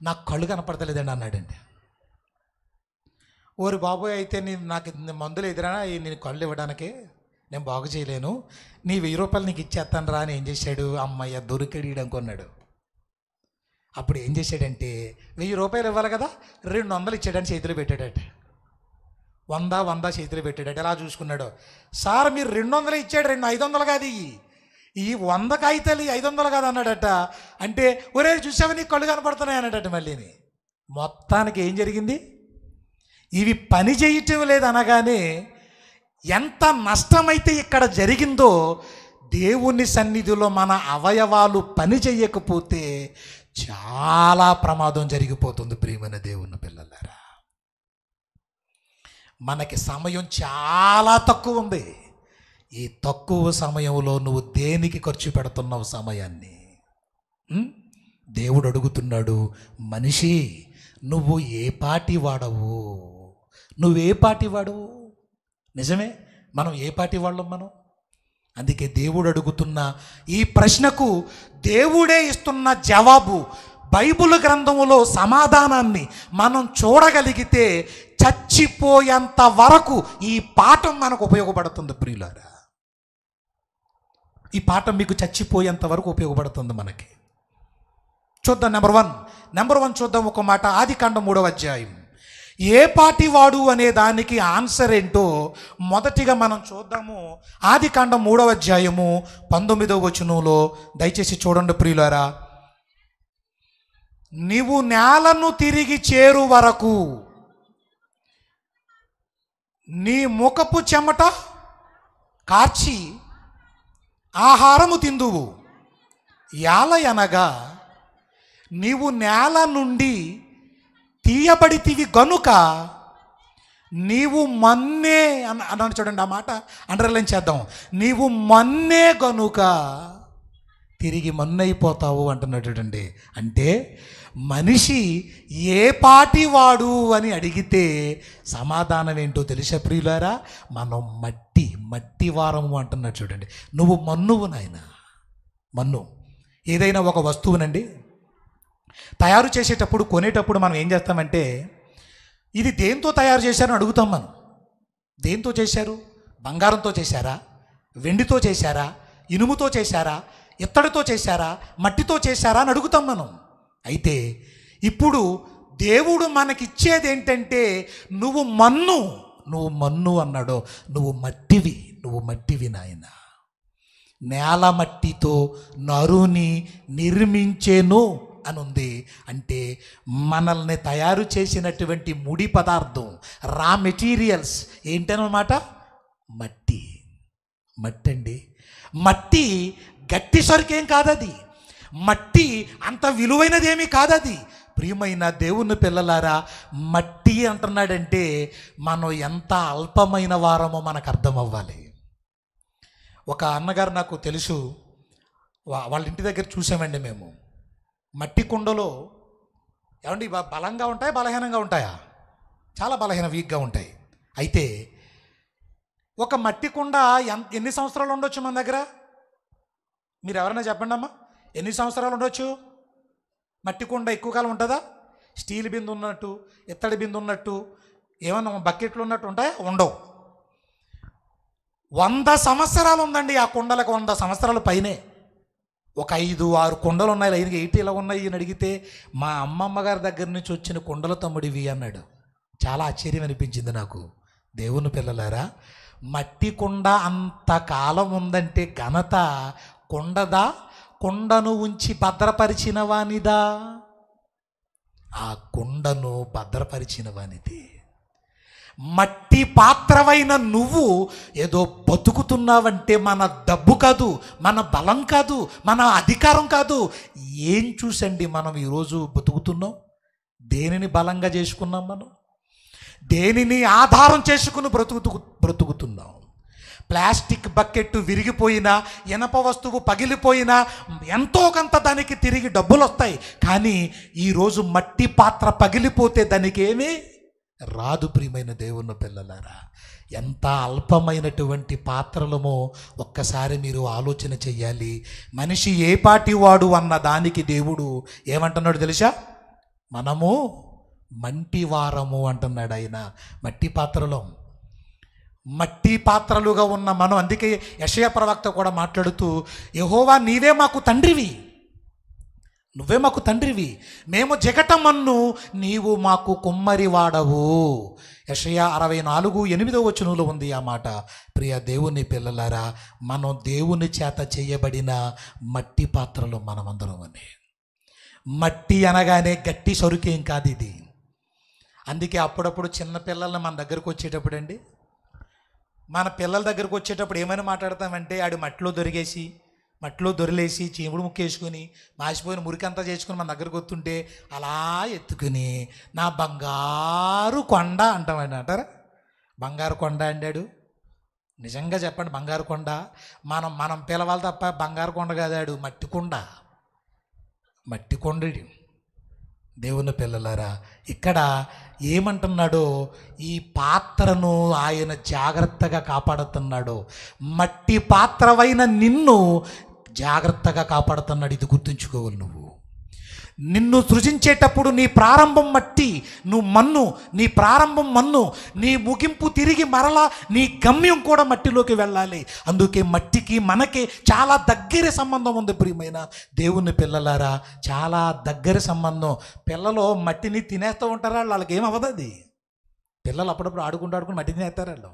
నాకు కళ్ళు కనపడతలేదండి అన్నాడండి. ఓరి బాబోయ్, అయితే నాకు మందులు ఎదురా, నేను కళ్ళు ఇవ్వడానికే, నేను బాగు చేయలేను, నీ 1000 రూపాయలు నీకు ఇచ్చేస్తాను రా అని ఏం చేశాడు? అమ్మయ్య దొరికాడు అనుకున్నాడు. అప్పుడు ఏం చేశాడంటే, 1000 రూపాయలు ఇవ్వాలి కదా, 200 ఇచ్చాడని చేతిలో పెట్టాడట. వంద చేతిలో పెట్టాడు. ఎలా చూసుకున్నాడు, సార్ మీరు 200 ఇచ్చాడు, 500 కాదు ఈ 100 కాగితాలు 500 కాదు అన్నాడట. అంటే ఒరే చూసావా నీ కళ్ళు కనపడుతున్నాయి అన్నాడట. మళ్ళీని మొత్తానికి ఏం జరిగింది, ఇవి పని చేయటం లేదనగానే ఎంత నష్టమైతే ఇక్కడ జరిగిందో, దేవుని సన్నిధిలో మన అవయవాలు పని చేయకపోతే చాలా ప్రమాదం జరిగిపోతుంది. ప్రియమైన దేవుని పిల్లలారా, మనకి సమయం చాలా తక్కువ ఉంది. ఈ తక్కువ సమయంలో నువ్వు దేనికి ఖర్చు పెడుతున్నావు సమయాన్ని? దేవుడు అడుగుతున్నాడు, మనిషి నువ్వు ఏ పాటి వాడవు, నువ్వే పాటి వాడవు. నిజమే, మనం ఏ పాటి వాళ్ళం మనం? అందుకే దేవుడు అడుగుతున్న ఈ ప్రశ్నకు దేవుడే ఇస్తున్న జవాబు, బైబిల్ గ్రంథములో సమాధానాన్ని మనం చూడగలిగితే చచ్చిపోయేంత వరకు ఈ పాఠం మనకు ఉపయోగపడుతుంది. ప్రియులారా, ఈ పాఠం మీకు చచ్చిపోయేంత వరకు ఉపయోగపడుతుంది మనకి. చూద్దాం. నెంబర్ వన్ చూద్దాం ఒక మాట. ఆదికాండం 3వ అధ్యాయం. ఏ పాటి వాడు అనే దానికి ఆన్సర్ ఏంటో మొదటిగా మనం చూద్దాము. ఆదికాండం 3వ అధ్యాయము 19వ వచనంలో దయచేసి చూడండి ప్రియులారా. నీవు నేలను తిరిగి చేరు వరకు నీ ముఖపు చెమట కార్చి ఆహారము తిందువు. యాలయనగా నీవు నేల నుండి తీయబడితివి గనుక నీవు మన్నే అన్నాను. చూడండి, ఆ మాట అండర్లైన్ చేద్దాం. నీవు మన్నే గనుక తిరిగి మన్నైపోతావు అంటున్నాడు. అంటే మనిషి ఏ పాటి వాడు అని అడిగితే సమాధానం ఏంటో తెలుసా ప్రియులారా? మనం మట్టి వారము అంటున్నాడు. చూడండి, నువ్వు మన్నువు నాయన. మన్ను ఏదైనా ఒక వస్తువునండి తయారు చేసేటప్పుడు, కొనేటప్పుడు మనం ఏం చేస్తామంటే, ఇది దేంతో తయారు చేశారని అడుగుతాం మనం. దేంతో చేశారు? బంగారంతో చేశారా, వెండితో చేశారా, ఇనుముతో చేశారా, ఇత్తడితో చేశారా, మట్టితో చేశారా అని అడుగుతాం మనం. అయితే ఇప్పుడు దేవుడు మనకిచ్చేది ఏంటంటే, నువ్వు మన్ను అన్నాడో, నువ్వు మట్టివి నాయన. నేల మట్టితో నరుని నిర్మించేను అని ఉంది. అంటే మనల్ని తయారు చేసినటువంటి ముడి పదార్థం, రా మెటీరియల్స్ ఏంటన్నమాట? మట్టి అండి. మట్టి గట్టి సరుకేం కాదది. మట్టి అంత విలువైనదేమీ కాదది. ప్రియమైన దేవుని పిల్లలారా, మట్టి అంటున్నాడంటే మనం ఎంత అల్పమైన వారమో మనకు అర్థం అవ్వాలి. ఒక అన్నగారు నాకు తెలుసు, వాళ్ళ ఇంటి దగ్గర చూసామండి మేము. మట్టి కుండలో ఏమండి బలంగా ఉంటాయా బలహీనంగా ఉంటాయా? చాలా బలహీన, వీక్గా ఉంటాయి. అయితే ఒక మట్టి కుండ ఎన్ని సంవత్సరాలు ఉండొచ్చు మన దగ్గర? మీరు ఎవరైనా చెప్పండి అమ్మా, ఎన్ని సంవత్సరాలు ఉండొచ్చు? మట్టి కుండ ఎక్కువ కాలం ఉంటుందా? స్టీల్ బిందు ఉన్నట్టు, ఇత్తడి బిందు ఉన్నట్టు, ఏమన్నా బకెట్లు ఉన్నట్టు ఉంటాయా? ఉండవు. 100 సంవత్సరాలు ఉందండి ఆ కుండలకు. 100 సంవత్సరాల పైనే. ఒక 5-6 కుండలు ఉన్నాయి. లైన్గా 8 ఇలా ఉన్నాయి అని అడిగితే, మా అమ్మమ్మ గారి దగ్గర నుంచి వచ్చిన కుండలు తమ్ముడివి అన్నాడు. చాలా ఆశ్చర్యం అనిపించింది నాకు. దేవుని పిల్లలారా, మట్టి కుండ అంతకాలం ఉందంటే ఘనత కుండదా, కుండను ఉంచి భద్రపరిచిన వానిదా? ఆ కుండను భద్రపరిచిన వానిది. మట్టి పాత్రవైన నువ్వు ఏదో బతుకుతున్నావంటే మన డబ్బు కాదు, మన బలం కాదు, మన అధికారం కాదు. ఏం చూసండి మనం ఈరోజు బతుకుతున్నాం? దేనిని బలంగా చేసుకున్నాం మనం? దేనిని ఆధారం చేసుకుని బ్రతుకుతున్నాం? ప్లాస్టిక్ బకెట్ విరిగిపోయినా, ఇనప వస్తువు పగిలిపోయినా ఎంతో కొంత దానికి తిరిగి డబ్బులు వస్తాయి. కానీ ఈరోజు మట్టి పాత్ర పగిలిపోతే దానికి ఏమీ రాదు. ప్రియమైన దేవుని పిల్లలారా, ఎంత అల్పమైనటువంటి పాత్రలమో ఒక్కసారి మీరు ఆలోచన చెయ్యాలి. మనిషి ఏ పాటి వాడు అన్న దానికి దేవుడు ఏమంటున్నాడు తెలుసా? మనము మంటి వారము అంటున్నాడు ఆయన. మట్టి పాత్రలుగా ఉన్న మనం. అందుకే యెషయా ప్రవక్త కూడా మాట్లాడుతూ, యెహోవా నీవే మాకు తండ్రివి, నువ్వే మాకు తండ్రివి, మేము జగటమన్ను, నీవు మాకు కుమ్మరి వాడవు. యెషయా 64:8 ఉంది ఆ మాట. ప్రియ దేవుని పిల్లలారా, మనం దేవుని చేత చేయబడిన మట్టి పాత్రలు మనమందరం అని. మట్టి అనగానే గట్టి సరుకేం కాదు ఇది. అందుకే అప్పుడప్పుడు చిన్న పిల్లల్ని మన దగ్గరకు వచ్చేటప్పుడు అండి, మన పిల్లల దగ్గరకు వచ్చేటప్పుడు ఏమైనా మాట్లాడతామంటే, ఆడు మట్టిలో దొరిలేసి చీముడు ముక్కేసుకుని మాసిపోయిన మురికంతా చేసుకుని మన దగ్గరకు వస్తుంటే అలా ఎత్తుకుని నా బంగారు కొండ అంటామండి. అంటారా? బంగారు కొండ అన్నాడు. నిజంగా చెప్పండి, బంగారు కొండ. మనం పిలవాలి తప్ప బంగారు కొండ కాదాడు, మట్టి కొండడు. దేవుని పిల్లలారా, ఇక్కడ ఏమంటున్నాడో, ఈ పాత్రను ఆయన జాగ్రత్తగా కాపాడుతున్నాడు. మట్టి పాత్రవైన నిన్ను జాగ్రత్తగా కాపాడుతున్నాడు. ఇది గుర్తుంచుకోవాలి. నువ్వు నిన్ను సృజించేటప్పుడు నీ ప్రారంభం మట్టి, నువ్వు మన్ను, నీ ప్రారంభం మన్ను, నీ ముగింపు తిరిగి మరలా నీ గమ్యం కూడా మట్టిలోకి వెళ్ళాలి. అందుకే మట్టికి మనకి చాలా దగ్గర సంబంధం ఉంది. ప్రియమైన దేవుని పిల్లలారా, చాలా దగ్గర సంబంధం. పిల్లలు మట్టిని తినేస్తూ ఉంటారా? వాళ్ళకి ఏమవ్వదు. అది పిల్లలు అప్పుడప్పుడు ఆడుకుంటూ మట్టి తినేస్తారు. వాళ్ళు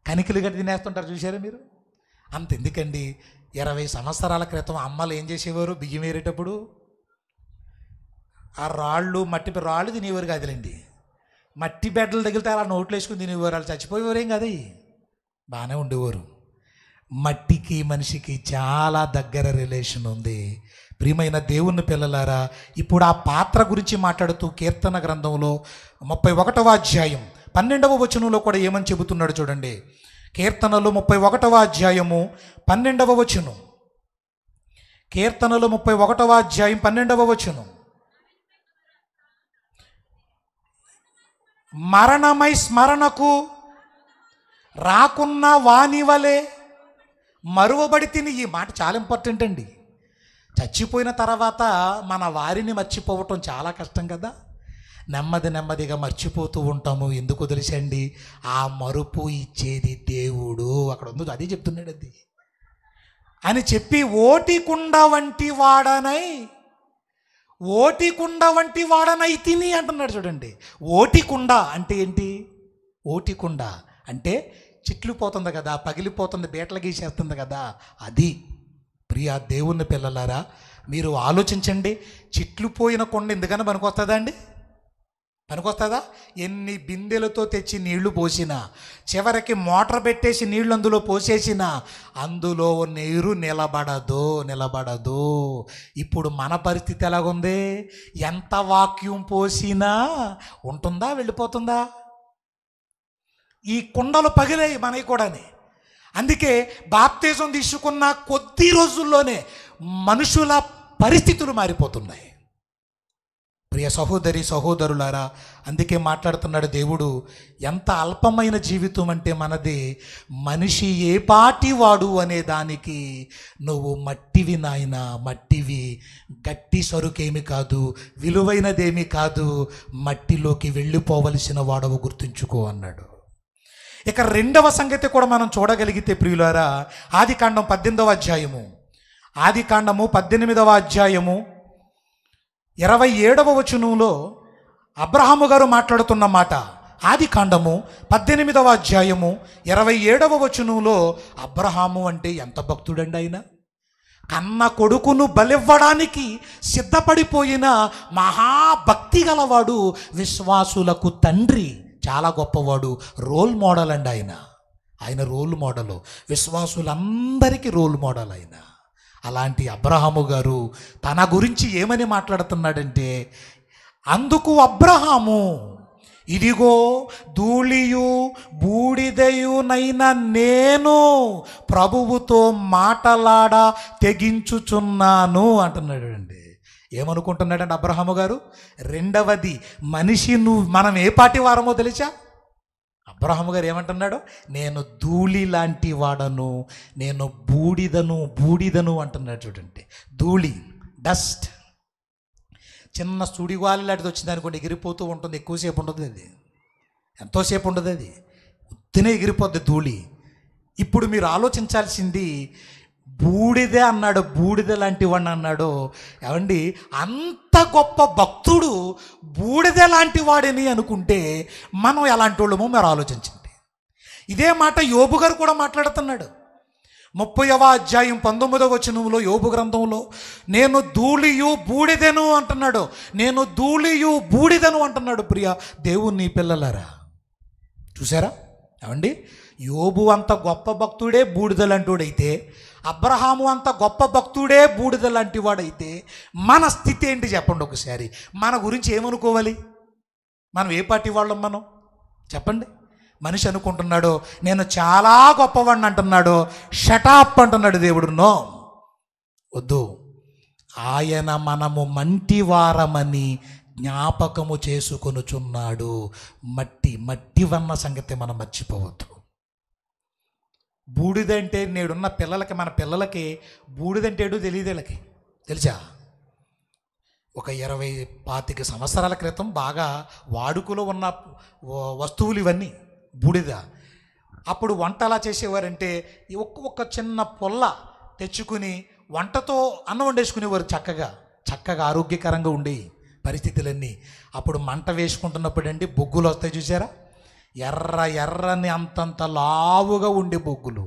కనికలు గట్టి తినేస్తుంటారు, చూసారా మీరు? అంత ఎందుకండి, 20 సంవత్సరాల క్రితం అమ్మలు ఏం చేసేవారు? బియ్యం వేరేటప్పుడు ఆ మట్టి రాళ్ళు తినేవారు కాదులేండి. మట్టి బెడ్డలు తగిలితే అలా నోట్లు వేసుకుని తినేవారు. వాళ్ళు చచ్చిపోయేవారేం కాదు, బాగానే ఉండేవారు. మట్టికి మనిషికి చాలా దగ్గర రిలేషన్ ఉంది. ప్రియమైన దేవుని పిల్లలారా, ఇప్పుడు ఆ పాత్ర గురించి మాట్లాడుతూ కీర్తన గ్రంథంలో 31వ అధ్యాయం 12వ వచనంలో కూడా ఏమని చెబుతున్నాడు చూడండి. కీర్తనలు 31వ అధ్యాయము 12వ వచనం. కీర్తనలు 31వ అధ్యాయం 12వ వచనం. మరణమై స్మరణకు రాకున్న వాని వలె మరువబడి తిని. ఈ మాట చాలా ఇంపార్టెంట్ అండి. చచ్చిపోయిన తర్వాత మన వారిని మర్చిపోవటం చాలా కష్టం కదా. నెమ్మదిగా మర్చిపోతూ ఉంటాము. ఎందుకు తెలుసండి? ఆ మరుపు ఇచ్చేది దేవుడు. అక్కడ ఉంది, అదే చెప్తున్నాడు. అది అని చెప్పి ఓటికుండ వంటి వాడనై తిని అంటున్నాడు చూడండి. ఓటికుండ అంటే ఏంటి? ఓటికుండ అంటే చిట్లు పోతుంది కదా, పగిలిపోతుంది, బీటలు గీసేస్తుంది కదా, అది. ప్రియా దేవుని పిల్లలారా, మీరు ఆలోచించండి. చిట్లు పోయిన కొండ ఎందుకన్నా పనికొస్తుందా అండి? పనికొస్తుందా? ఎన్ని బిందెలతో తెచ్చి నీళ్లు పోసినా, చివరికి మోటార్ పెట్టేసి నీళ్లు అందులో పోసేసినా అందులో నీరు నిలబడదు. ఇప్పుడు మన పరిస్థితి ఎలాగుంది? ఎంత వాక్యూమ్ పోసినా ఉంటుందా, వెళ్ళిపోతుందా? ఈ కుండలు పగిలాయి మనకి కూడాని. అందుకే బాప్తిజం తీసుకున్న కొద్ది రోజుల్లోనే మనుషుల పరిస్థితులు మారిపోతున్నాయి. ప్రియ సహోదరి సహోదరులారా, అందుకే మాట్లాడుతున్నాడు దేవుడు. ఎంత అల్పమైన జీవితం అంటే మనది. మనిషి ఏ పాటి వాడు అనే దానికి నువ్వు మట్టివి నాయన, మట్టివి. గట్టి సరుకేమి కాదు, విలువైనదేమీ కాదు. మట్టిలోకి వెళ్ళిపోవలసిన వాడవు, గుర్తుంచుకో అన్నాడు. ఇక రెండవ సంగతి కూడా మనం చూడగలిగితే ప్రియులారా, ఆదికాండం 18వ అధ్యాయము, ఆదికాండము 18వ అధ్యాయము 27వ వచనంలో అబ్రహాము గారు మాట్లాడుతున్న మాట. ఆదికాండము 18వ అధ్యాయము 27వ వచనంలో అబ్రహాము అంటే ఎంత భక్తుడండి ఆయన. కన్న కొడుకును బలివ్వడానికి సిద్ధపడిపోయిన మహాభక్తి గలవాడు, విశ్వాసులకు తండ్రి, చాలా గొప్పవాడు, రోల్ మోడల్ అండి ఆయన రోల్ మోడల్, విశ్వాసులందరికీ రోల్ మోడల్ ఆయన. అలాంటి అబ్రహాము గారు తన గురించి ఏమని మాట్లాడుతున్నాడంటే, అందుకు అబ్రహాము, ఇదిగో ధూళియు బూడిదయునైన నేను ప్రభువుతో మాటలాడ తెగించుచున్నాను అంటున్నాడు అండి. ఏమనుకుంటున్నాడండి అబ్రహాము గారు? రెండవది, మనిషి మనం ఏ పాటి వారమో తెలుసా? అబ్రహాము గారు ఏమంటున్నాడు? నేను ధూళి లాంటి వాడను, నేను బూడిదను అంటున్నాడు చూడండి. ధూళి, డస్ట్. చిన్న సుడిగాలి లాంటిది వచ్చింది అనుకోండి, ఎగిరిపోతూ ఉంటుంది. ఎక్కువసేపు ఉండదు అది, ఎంతోసేపు ఉండదు అది, ఉత్తినే ఎగిరిపోద్ది ధూళి. ఇప్పుడు మీరు ఆలోచించాల్సింది, బూడిదే అన్నాడు, బూడిద లాంటి వాడిని అన్నాడు. ఏమండి, అంత గొప్ప భక్తుడు బూడిద లాంటి వాడిని అనుకుంటే మనం ఎలాంటి వాళ్ళమో మీరు ఆలోచించండి. ఇదే మాట యోబు గారు కూడా మాట్లాడుతున్నాడు. 30వ అధ్యాయం 19వ వచనంలో యోబు గ్రంథంలో నేను ధూళియు బూడిదెను అంటున్నాడు. నేను ధూళియు బూడిదను అంటున్నాడు. ప్రియ దేవుని పిల్లలారా, చూసారా ఏమండి, యోబు అంత గొప్ప భక్తుడే బూడిద లాంటివాడైతే, అబ్రహాము అంత గొప్ప భక్తుడే బూడిద లాంటి వాడైతే మన స్థితి ఏంటి చెప్పండి ఒకసారి. మన గురించి ఏమనుకోవాలి? మనం ఏ పార్టీ వాళ్ళం మనం చెప్పండి. మనిషి అనుకుంటున్నాడు నేను చాలా గొప్పవాడిని అంటున్నాడు. షటాప్ అంటున్నాడు దేవుడు. నో, వద్దు. ఆయన మనము మంటివారమని జ్ఞాపకము చేసుకొనుచున్నాడు. మట్టివన్న సంగతి మనం మర్చిపోవద్దు. బూడిదంటే నేడున్న పిల్లలకి, మన పిల్లలకి బూడిదంటేడు తెలియదు. వీళ్ళకి తెలుసా? ఒక 20-25 సంవత్సరాల క్రితం బాగా వాడుకలో ఉన్న వస్తువులు ఇవన్నీ బూడిద. అప్పుడు వంట ఎలా చేసేవారంటే ఒక్క చిన్న పొల్ల తెచ్చుకుని వంటతో అన్నం వండేసుకునేవారు. చక్కగా ఆరోగ్యకరంగా ఉండే పరిస్థితులన్నీ. అప్పుడు మంట వేసుకుంటున్నప్పుడు అండి బొగ్గులు వస్తాయి చూసారా, ఎర్రని అంతంత లావుగా ఉండే బొగ్గులు.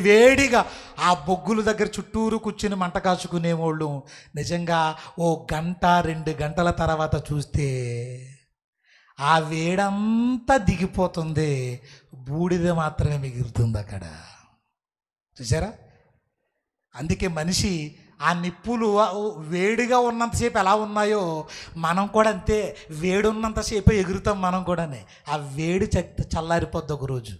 వేడిగా ఆ బొగ్గుల దగ్గర చుట్టూరు కూర్చుని మంట కాచుకునేవాళ్ళు. నిజంగా 1 గంట 2 గంటల తర్వాత చూస్తే ఆ వేడంతా దిగిపోతుంది, బూడిద మాత్రమే మిగులుతుంది అక్కడ. చూసారా? అందుకే మనిషి ఆ నిప్పులు వేడిగా ఉన్నంతసేపు ఎలా ఉన్నాయో మనం కూడా అంతే, వేడి ఉన్నంతసేపు ఎగురుతాం మనం కూడానే. ఆ వేడి చల్లారిపోద్ది ఒకరోజు,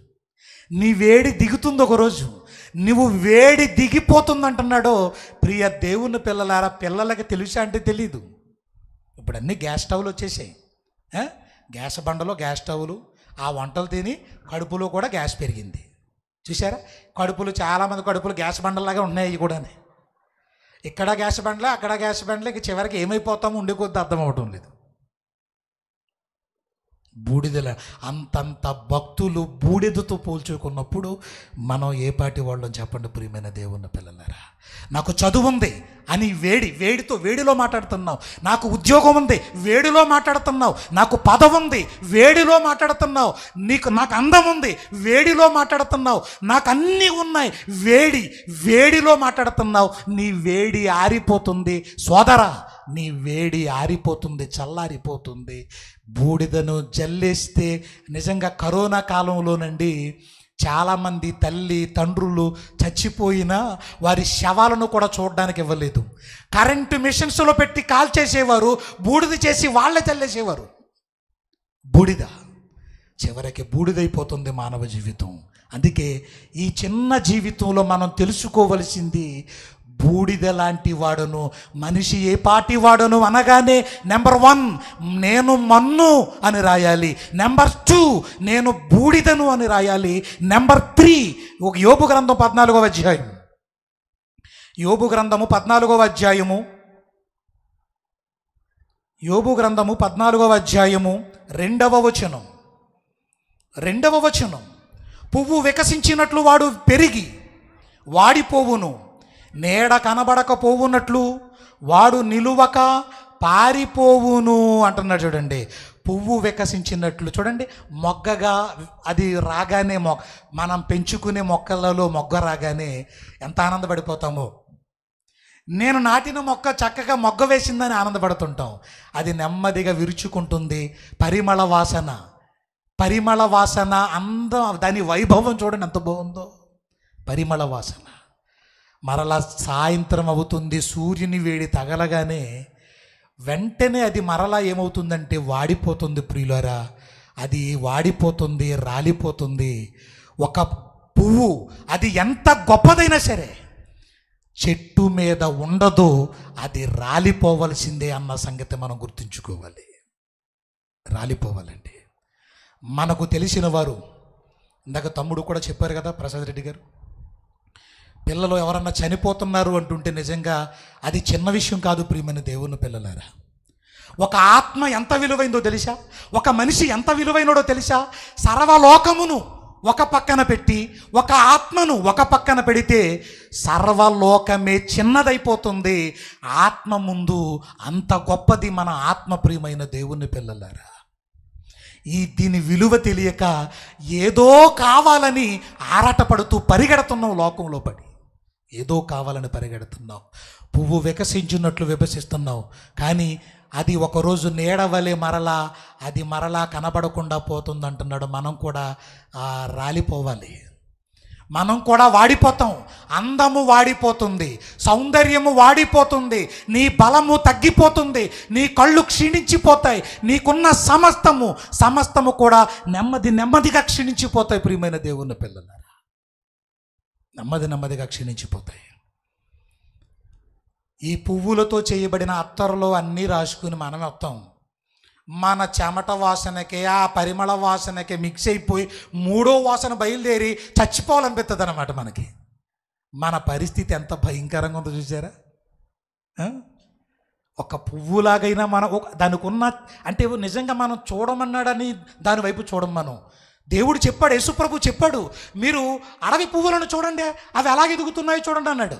నీ వేడి దిగుతుంది ఒకరోజు, నువ్వు వేడి దిగిపోతుంది అంటున్నాడు. ప్రియ దేవుని పిల్లలారా, పిల్లలకి తెలుసా అంటే తెలీదు. ఇప్పుడు అన్నీ గ్యాస్ స్టవ్లు వచ్చేసాయి. గ్యాస్ బండలో గ్యాస్ స్టవ్లు, ఆ వంటలు తిని కడుపులో కూడా గ్యాస్ పెరిగింది. చూసారా? కడుపులు చాలామంది కడుపులు గ్యాస్ బండలాగా ఉన్నాయి. అవి కూడా ఇక్కడ గ్యాస్ బండ్లే, అక్కడ గ్యాస్ బండ్లే, ఇంక చివరికి ఏమైపోతామో ఉండే కొద్ది అర్థం అవటం లేదు. బూడిదల అంతంత భక్తులు బూడిదతో పోల్చుకున్నప్పుడు మనం ఏ పాటి వాళ్ళని చెప్పండి ప్రియమైన దేవుని పిల్లలారా. నాకు చదువు ఉంది అని వేడిలో మాట్లాడుతున్నావు. నాకు ఉద్యోగం ఉంది, వేడిలో మాట్లాడుతున్నావు. నాకు పదవి ఉంది, వేడిలో మాట్లాడుతున్నావు. నాకు అందం ఉంది, వేడిలో మాట్లాడుతున్నావు. నాకు అన్నీ ఉన్నాయి, వేడిలో మాట్లాడుతున్నావు. నీ వేడి ఆరిపోతుంది సోదరా, నీ వేడి ఆరిపోతుంది, చల్లారిపోతుంది. బూడిదను జల్లేస్తే నిజంగా కరోనా కాలంలోనండి చాలామంది తల్లి తండ్రులు చచ్చిపోయినా వారి శవాలను కూడా చూడడానికి ఇవ్వలేదు. కరెంటు మిషన్స్లో పెట్టి కాల్ చేసేవారు, బూడిద చేసి వాళ్ళే చల్లేసేవారు. బూడిద చివరికి బూడిదైపోతుంది మానవ జీవితం. అందుకే ఈ చిన్న జీవితంలో మనం తెలుసుకోవలసింది, బూడిద లాంటి వాడును, మనిషి ఏ పాటి వాడును అనగానే నెంబర్ 1 నేను మన్ను అని రాయాలి, నెంబర్ 2 నేను బూడిదను అని రాయాలి, నెంబర్ 3 ఒక యోబు గ్రంథం 14వ అధ్యాయం, యోబు గ్రంథము 14వ అధ్యాయము, యోబు గ్రంథము 14వ అధ్యాయము 2వ వచనం, పువ్వు వికసించినట్లు వాడు పెరిగి వాడిపోవును, నీడ కనబడకపోవునట్లు వాడు నిలువక పారిపోవును అంటున్నాడు. చూడండి, పువ్వు వికసించినట్లు. చూడండి, మొగ్గగా అది రాగానే మనం పెంచుకునే మొక్కలలో మొగ్గ రాగానే ఎంత ఆనందపడిపోతామో. నేను నాటిన మొక్క చక్కగా మొగ్గ వేసిందని ఆనందపడుతుంటాం. అది నెమ్మదిగా విరుచుకుంటుంది. పరిమళ వాసన అందం, దాని వైభవం చూడండి ఎంత బాగుందో. పరిమళ వాసన. మరలా సాయంత్రం అవుతుంది, సూర్యుని వేడి తగలగానే వెంటనే అది మరలా ఏమవుతుందంటే వాడిపోతుంది. ప్రియులారా, అది వాడిపోతుంది, రాలిపోతుంది. ఒక పువ్వు అది ఎంత గొప్పదైనా సరే చెట్టు మీద ఉండదు, అది రాలిపోవలసిందే అన్న సంగతి మనం గుర్తుంచుకోవాలి. రాలిపోవాలండి. మనకు తెలిసిన వారు, ఇందాక తమ్ముడు కూడా చెప్పారు కదా ప్రసాద్ రెడ్డి గారు, పిల్లలు ఎవరన్నా చనిపోతున్నారు అంటుంటే నిజంగా అది చిన్న విషయం కాదు ప్రియమైన దేవుని పిల్లలారా. ఒక ఆత్మ ఎంత విలువైందో తెలుసా? ఒక మనిషి ఎంత విలువైనడో తెలుసా? సర్వలోకమును ఒక పక్కన పెట్టి ఒక ఆత్మను ఒక పక్కన పెడితే సర్వలోకమే చిన్నదైపోతుంది. ఆత్మ ముందు అంత గొప్పది మన ఆత్మ. ప్రియమైన దేవుని పిల్లలారా, దీని విలువ తెలియక ఏదో కావాలని ఆరాటపడుతూ పరిగెడుతున్నాం. లోకంలో పడి ఏదో కావాలని పరిగెడుతున్నావు. పువ్వు వికసించినట్లు వికసిస్తున్నావు, కానీ అది ఒకరోజు నీడవలే మరలా కనబడకుండా పోతుంది అంటున్నాడు. మనం కూడా రాలిపోవాలి, మనం కూడా వాడిపోతాం. అందము వాడిపోతుంది, సౌందర్యము వాడిపోతుంది, నీ బలము తగ్గిపోతుంది, నీ కళ్ళు క్షీణించిపోతాయి, నీకున్న సమస్తము కూడా నెమ్మదిగా క్షీణించిపోతాయి. ప్రియమైన దేవుని పిల్లలారా, నెమ్మదిగా క్షీణించిపోతాయి. ఈ పువ్వులతో చేయబడిన అత్తరులో అన్నీ రాసుకుని మనం వస్తాం. మన చెమట వాసనకే ఆ పరిమళ వాసనకే మిక్స్ అయిపోయి మూడో వాసన బయలుదేరి చచ్చిపోవాలనిపిస్తుంది అన్నమాట మనకి. మన పరిస్థితి ఎంత భయంకరంగా ఉందో చూసారా? ఒక పువ్వులాగైనా మనం దానికి ఉన్న అంటే నిజంగా మనం చూడమన్నాడని దాని వైపు చూడం. మనం దేవుడు చెప్పాడు, యేసుప్రభు చెప్పాడు, మీరు అడవి పువ్వులను చూడండి, అవి ఎలాగ ఎదుగుతున్నాయో చూడండి అన్నాడు.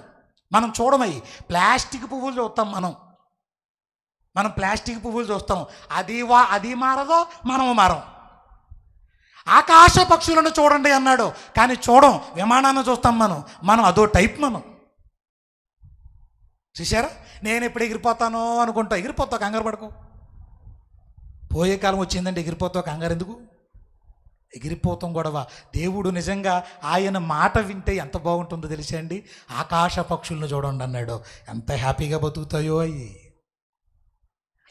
మనం చూడమై ప్లాస్టిక్ పువ్వులు చూస్తాం. మనం ప్లాస్టిక్ పువ్వులు చూస్తాం, అది మారదో మనము మారం. ఆకాశ పక్షులను చూడండి అన్నాడు, కానీ చూడం. విమానాన్ని చూస్తాం మనం అదో టైప్. మనం చూసారా? నేను ఎప్పుడు ఎగిరిపోతానో అనుకుంటా. ఎగిరిపోతావు, కంగారు పడుకో. పోయే కాలం వచ్చిందంటే ఎగిరిపోతావు, కంగారు ఎందుకు? ఎగిరిపోతాం గొడవ. దేవుడు నిజంగా ఆయన మాట వింటే ఎంత బాగుంటుందో తెలిసా అండి? ఆకాశ పక్షులను చూడండి అన్నాడు. ఎంత హ్యాపీగా బతుకుతాయో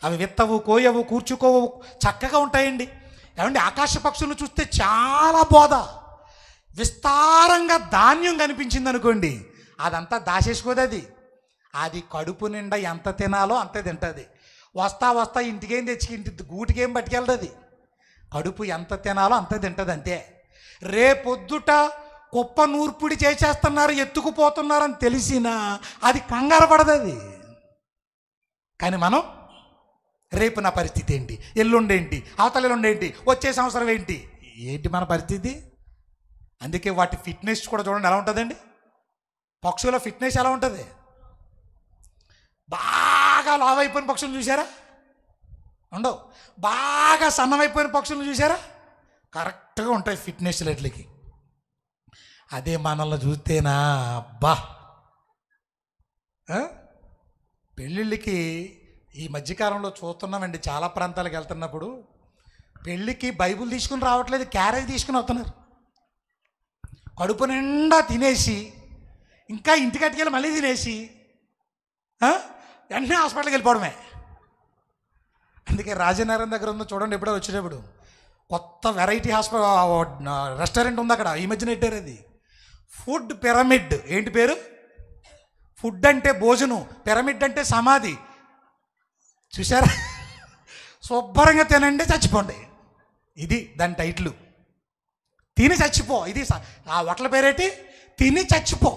అవి విత్తవు, కోయవు, కూర్చుకోవు, చక్కగా ఉంటాయండి. ఏమండి, ఆకాశ పక్షులను చూస్తే చాలా బోధ. విస్తారంగా ధాన్యం కనిపించింది అనుకోండి, అదంతా దాచేసుకోదు. అది కడుపు నిండా ఎంత తినాలో అంతే తింటుంది. వస్తా ఇంటికేం తెచ్చి గూటికేం పట్టుకెళ్తుంది. కడుపు ఎంత తినాలో అంత తింటుంది అంతే. రేపొద్దుట కుప్ప నూర్పిడి చేసేస్తున్నారు, ఎత్తుకుపోతున్నారని తెలిసినా అది కంగారు పడదు. కానీ మనం రేపు నా పరిస్థితి ఏంటి, ఎల్లుండేంటి, అవతల ఎల్లుండేంటి, వచ్చే సంవత్సరం ఏంటి మన పరిస్థితి? అందుకే వాటి ఫిట్నెస్ కూడా చూడండి ఎలా ఉంటుందండి. పక్షుల ఫిట్నెస్ ఎలా ఉంటుంది? బాగా లావ్ అయిపోయిన పక్షులు చూసారా? ఉండవు. బాగా సన్నమైపోయిన పక్షులను చూసారా? కరెక్ట్గా ఉంటాయి ఫిట్నెస్ లెట్లకి. అదే మనల్ని చూస్తేనా అబ్బా. పెళ్ళిళ్ళకి ఈ మధ్యకాలంలో చూస్తున్నామండి, చాలా ప్రాంతాలకు వెళ్తున్నప్పుడు పెళ్ళికి బైబుల్ తీసుకుని రావట్లేదు, క్యారేజ్ తీసుకుని వస్తున్నారు. కడుపు నిండా తినేసి ఇంకా ఇంటికి అట్టుకెళ్ళి మళ్ళీ తినేసి వెంటనే హాస్పిటల్కి వెళ్ళిపోవడమే. అందుకే రాజనగరం దగ్గర ఉందో చూడండి, ఎప్పుడో వచ్చేటప్పుడు కొత్త వెరైటీ రెస్టారెంట్ ఉంది అక్కడ. ఈ మధ్యన పెట్టారు అది, ఫుడ్ పిరమిడ్. ఏంటి పేరు? ఫుడ్ అంటే భోజనం, పిరమిడ్ అంటే సమాధి. చూసారా? శుభ్రంగా తినండి, చచ్చిపోండి. ఇది దాని టైటిల్. తిని చచ్చిపో. ఇది ఆ హోటల్ పేరేటి? తిని చచ్చిపో.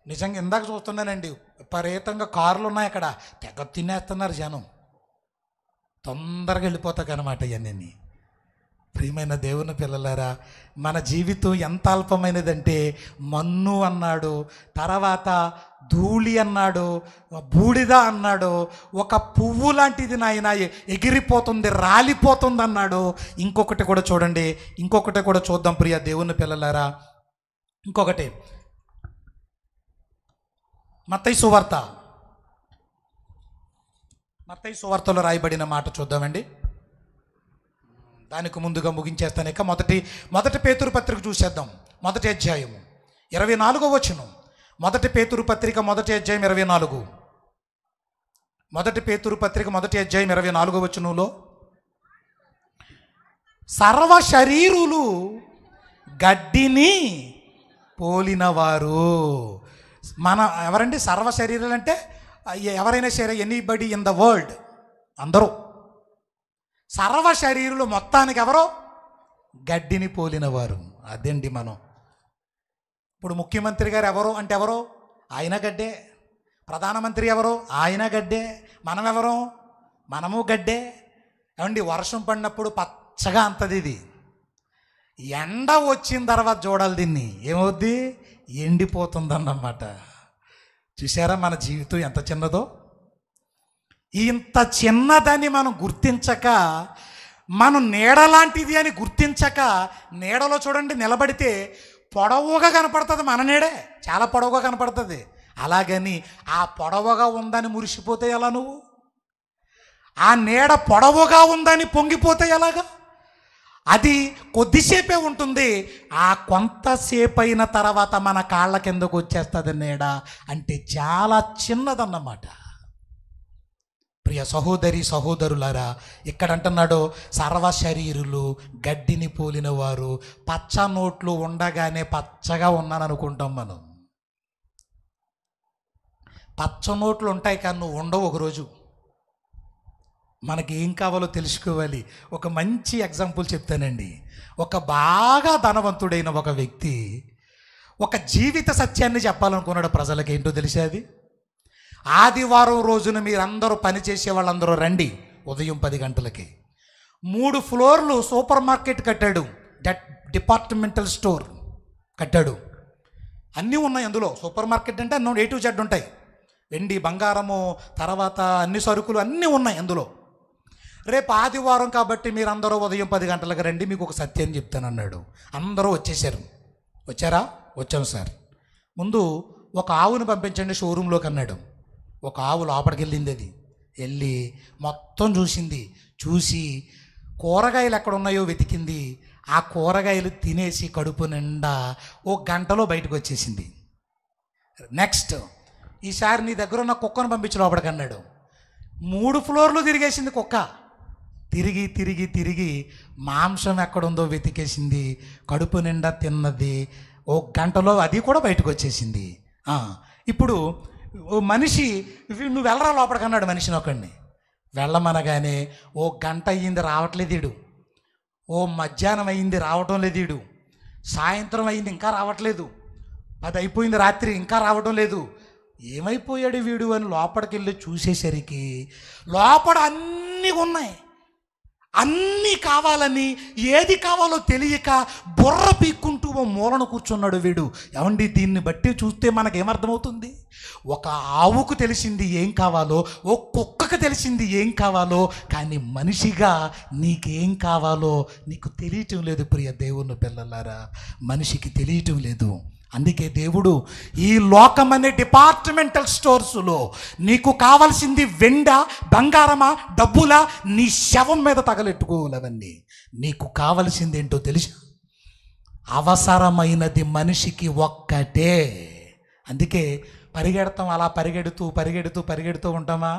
నిజంగా ఇందాక చూస్తున్నానండి, విపరీతంగా కార్లు ఉన్నాయి అక్కడ, తెగ తినేస్తున్నారు జనం. తొందరగా వెళ్ళిపోతాక అనమాట ఇవన్నీ. ప్రియమైన దేవుని పిల్లలారా, మన జీవితం ఎంత అల్పమైనదంటే మన్ను అన్నాడు, తర్వాత ధూళి అన్నాడు, బూడిద అన్నాడు, ఒక పువ్వు లాంటిది నాయన ఎగిరిపోతుంది, రాలిపోతుంది అన్నాడు. ఇంకొకటి కూడా చూడండి, ఇంకొకటి కూడా చూద్దాం ప్రియ దేవుని పిల్లలారా. ఇంకొకటి మత్తయి సువార్తలో రాయబడిన మాట చూద్దామండి. దానికి ముందుగా ముగించేస్తాను. ఇక మొదటి పేతురు పత్రిక చూసేద్దాం. మొదటి అధ్యాయము 24వ వచనం. మొదటి పేతురు పత్రిక మొదటి అధ్యాయం 24. మొదటి పేతురు పత్రిక మొదటి అధ్యాయం 24వ వచనంలో, సర్వ శరీరులు గడ్డిని పోలినవారు. ఎవరండి సర్వ శరీరాలు అంటే? ఎవరైనా సరే, ఎనీబడి ఇన్ ద వరల్డ్, అందరూ. సర్వ శరీరులు మొత్తానికి ఎవరో గడ్డిని పోలినవారు. అదేంటి మనం. ఇప్పుడు ముఖ్యమంత్రి గారు ఎవరు అంటే ఎవరో? ఆయన గడ్డే. ప్రధానమంత్రి ఎవరు? ఆయన గడ్డే. మనం ఎవరు? మనము గడ్డే. ఏమండి, వర్షం పడినప్పుడు పచ్చగా అంతది ఇది. ఎండ వచ్చిన తర్వాత చూడాలి, దీన్ని ఏమవుద్ది, ఎండిపోతుందన్నమాట. చూసారా మన జీవితం ఎంత చిన్నదో? ఇంత చిన్నదని మనం గుర్తించక, మనం నీడలాంటిది అని గుర్తించక, నీడలో చూడండి నిలబడితే పొడవుగా కనపడుతుంది, మన నీడే చాలా పొడవుగా కనపడుతుంది. అలాగని ఆ పొడవుగా ఉందని మురిసిపోతే ఎలా నువ్వు? ఆ నీడ పొడవుగా ఉందని పొంగిపోతే ఎలాగా? అది కొద్దిసేపే ఉంటుంది, ఆ కొంతసేపు అయిన తర్వాత మన కాళ్ళ కిందకు వచ్చేస్తుంది నీడ. అంటే చాలా చిన్నదన్నమాట. ప్రియ సహోదరి సహోదరులారా, ఇక్కడ అంటున్నాడు, సర్వశరీరులు గడ్డిని పోలిన వారు. పచ్చ నోట్లు ఉండగానే పచ్చగా ఉన్నాను అనుకుంటాం మనం. పచ్చ నోట్లు ఉంటాయి కానీ నువ్వు ఉండవు ఒకరోజు. మనకి ఏం కావాలో తెలుసుకోవాలి. ఒక మంచి ఎగ్జాంపుల్ చెప్తానండి. ఒక బాగా ధనవంతుడైన ఒక వ్యక్తి ఒక జీవిత సత్యాన్ని చెప్పాలనుకున్నాడు ప్రజలకి. ఏంటో తెలిసే అది? ఆదివారం రోజున మీరందరూ పనిచేసే వాళ్ళందరూ రండి ఉదయం 10 గంటలకి. 3 ఫ్లోర్లు సూపర్ మార్కెట్ కట్టాడు, డిపార్ట్మెంటల్ స్టోర్ కట్టాడు. అన్నీ ఉన్నాయి అందులో. సూపర్ మార్కెట్ అంటే అన్నీ A to Z ఉంటాయి. వెండి బంగారము తర్వాత అన్ని సరుకులు అన్నీ ఉన్నాయి అందులో. రేపు ఆదివారం కాబట్టి మీరందరూ ఉదయం 10 గంటలకు రండి, మీకు ఒక సత్యం చెప్తానన్నాడు. అందరూ వచ్చేసారు. వచ్చారా? వచ్చాము సార్. ముందు ఒక ఆవును పంపించండి షోరూంలోకి అన్నాడు. ఒక ఆవు లోపలికి వెళ్ళింది. అది వెళ్ళి మొత్తం చూసింది. చూసి కూరగాయలు ఎక్కడ ఉన్నాయో వెతికింది. ఆ కూరగాయలు తినేసి కడుపు నిండా 1 గంటలో బయటకు వచ్చేసింది. నెక్స్ట్, ఈసారి నీ దగ్గర ఉన్న కుక్కను పంపించి లోపలికి అన్నాడు. 3 ఫ్లోర్లు తిరిగేసింది కుక్క. తిరిగి తిరిగి తిరిగి మాంసం ఎక్కడుందో వెతికేసింది. కడుపు నిండా తిన్నది. 1 గంటలో అది కూడా బయటకు వచ్చేసింది. ఇప్పుడు మనిషి, నువ్వు వెళ్ళరా లోపలికి అన్నాడు మనిషిని ఒకడిని. వెళ్ళమనగానే 1 గంట అయ్యింది రావట్లేదు వీడు. మధ్యాహ్నం అయ్యింది రావటం లేదు వీడు. సాయంత్రం అయ్యింది ఇంకా రావట్లేదు. 10 అయిపోయింది రాత్రి ఇంకా రావటం లేదు. ఏమైపోయాడు వీడు అని లోపలికి వెళ్ళి చూసేసరికి లోపల అన్నీ ఉన్నాయి. అన్నీ కావాలని, ఏది కావాలో తెలియక బుర్ర పీక్కుంటూ మూలన కూర్చున్నాడు వీడు. ఏమండి, దీన్ని బట్టి చూస్తే మనకేమర్థమవుతుంది? ఒక ఆవుకు తెలిసింది ఏం కావాలో, ఓ కుక్కకు తెలిసింది ఏం కావాలో, కానీ మనిషిగా నీకేం కావాలో నీకు తెలియటం లేదు. ప్రియ దేవుని పిల్లలారా, మనిషికి తెలియటం లేదు. అందుకే దేవుడు ఈ లోకం అనే డిపార్ట్మెంటల్ స్టోర్స్లో నీకు కావాల్సింది వెండా, బంగారమా, డబ్బులా, నీ శవం మీద తగలెట్టుకోవాలవన్నీ. నీకు కావాల్సింది ఏంటో తెలుసా? అవసరమైనది మనిషికి ఒక్కటే. అందుకే పరిగెడతాం, అలా పరిగెడుతూ పరిగెడుతూ పరిగెడుతూ ఉంటామా,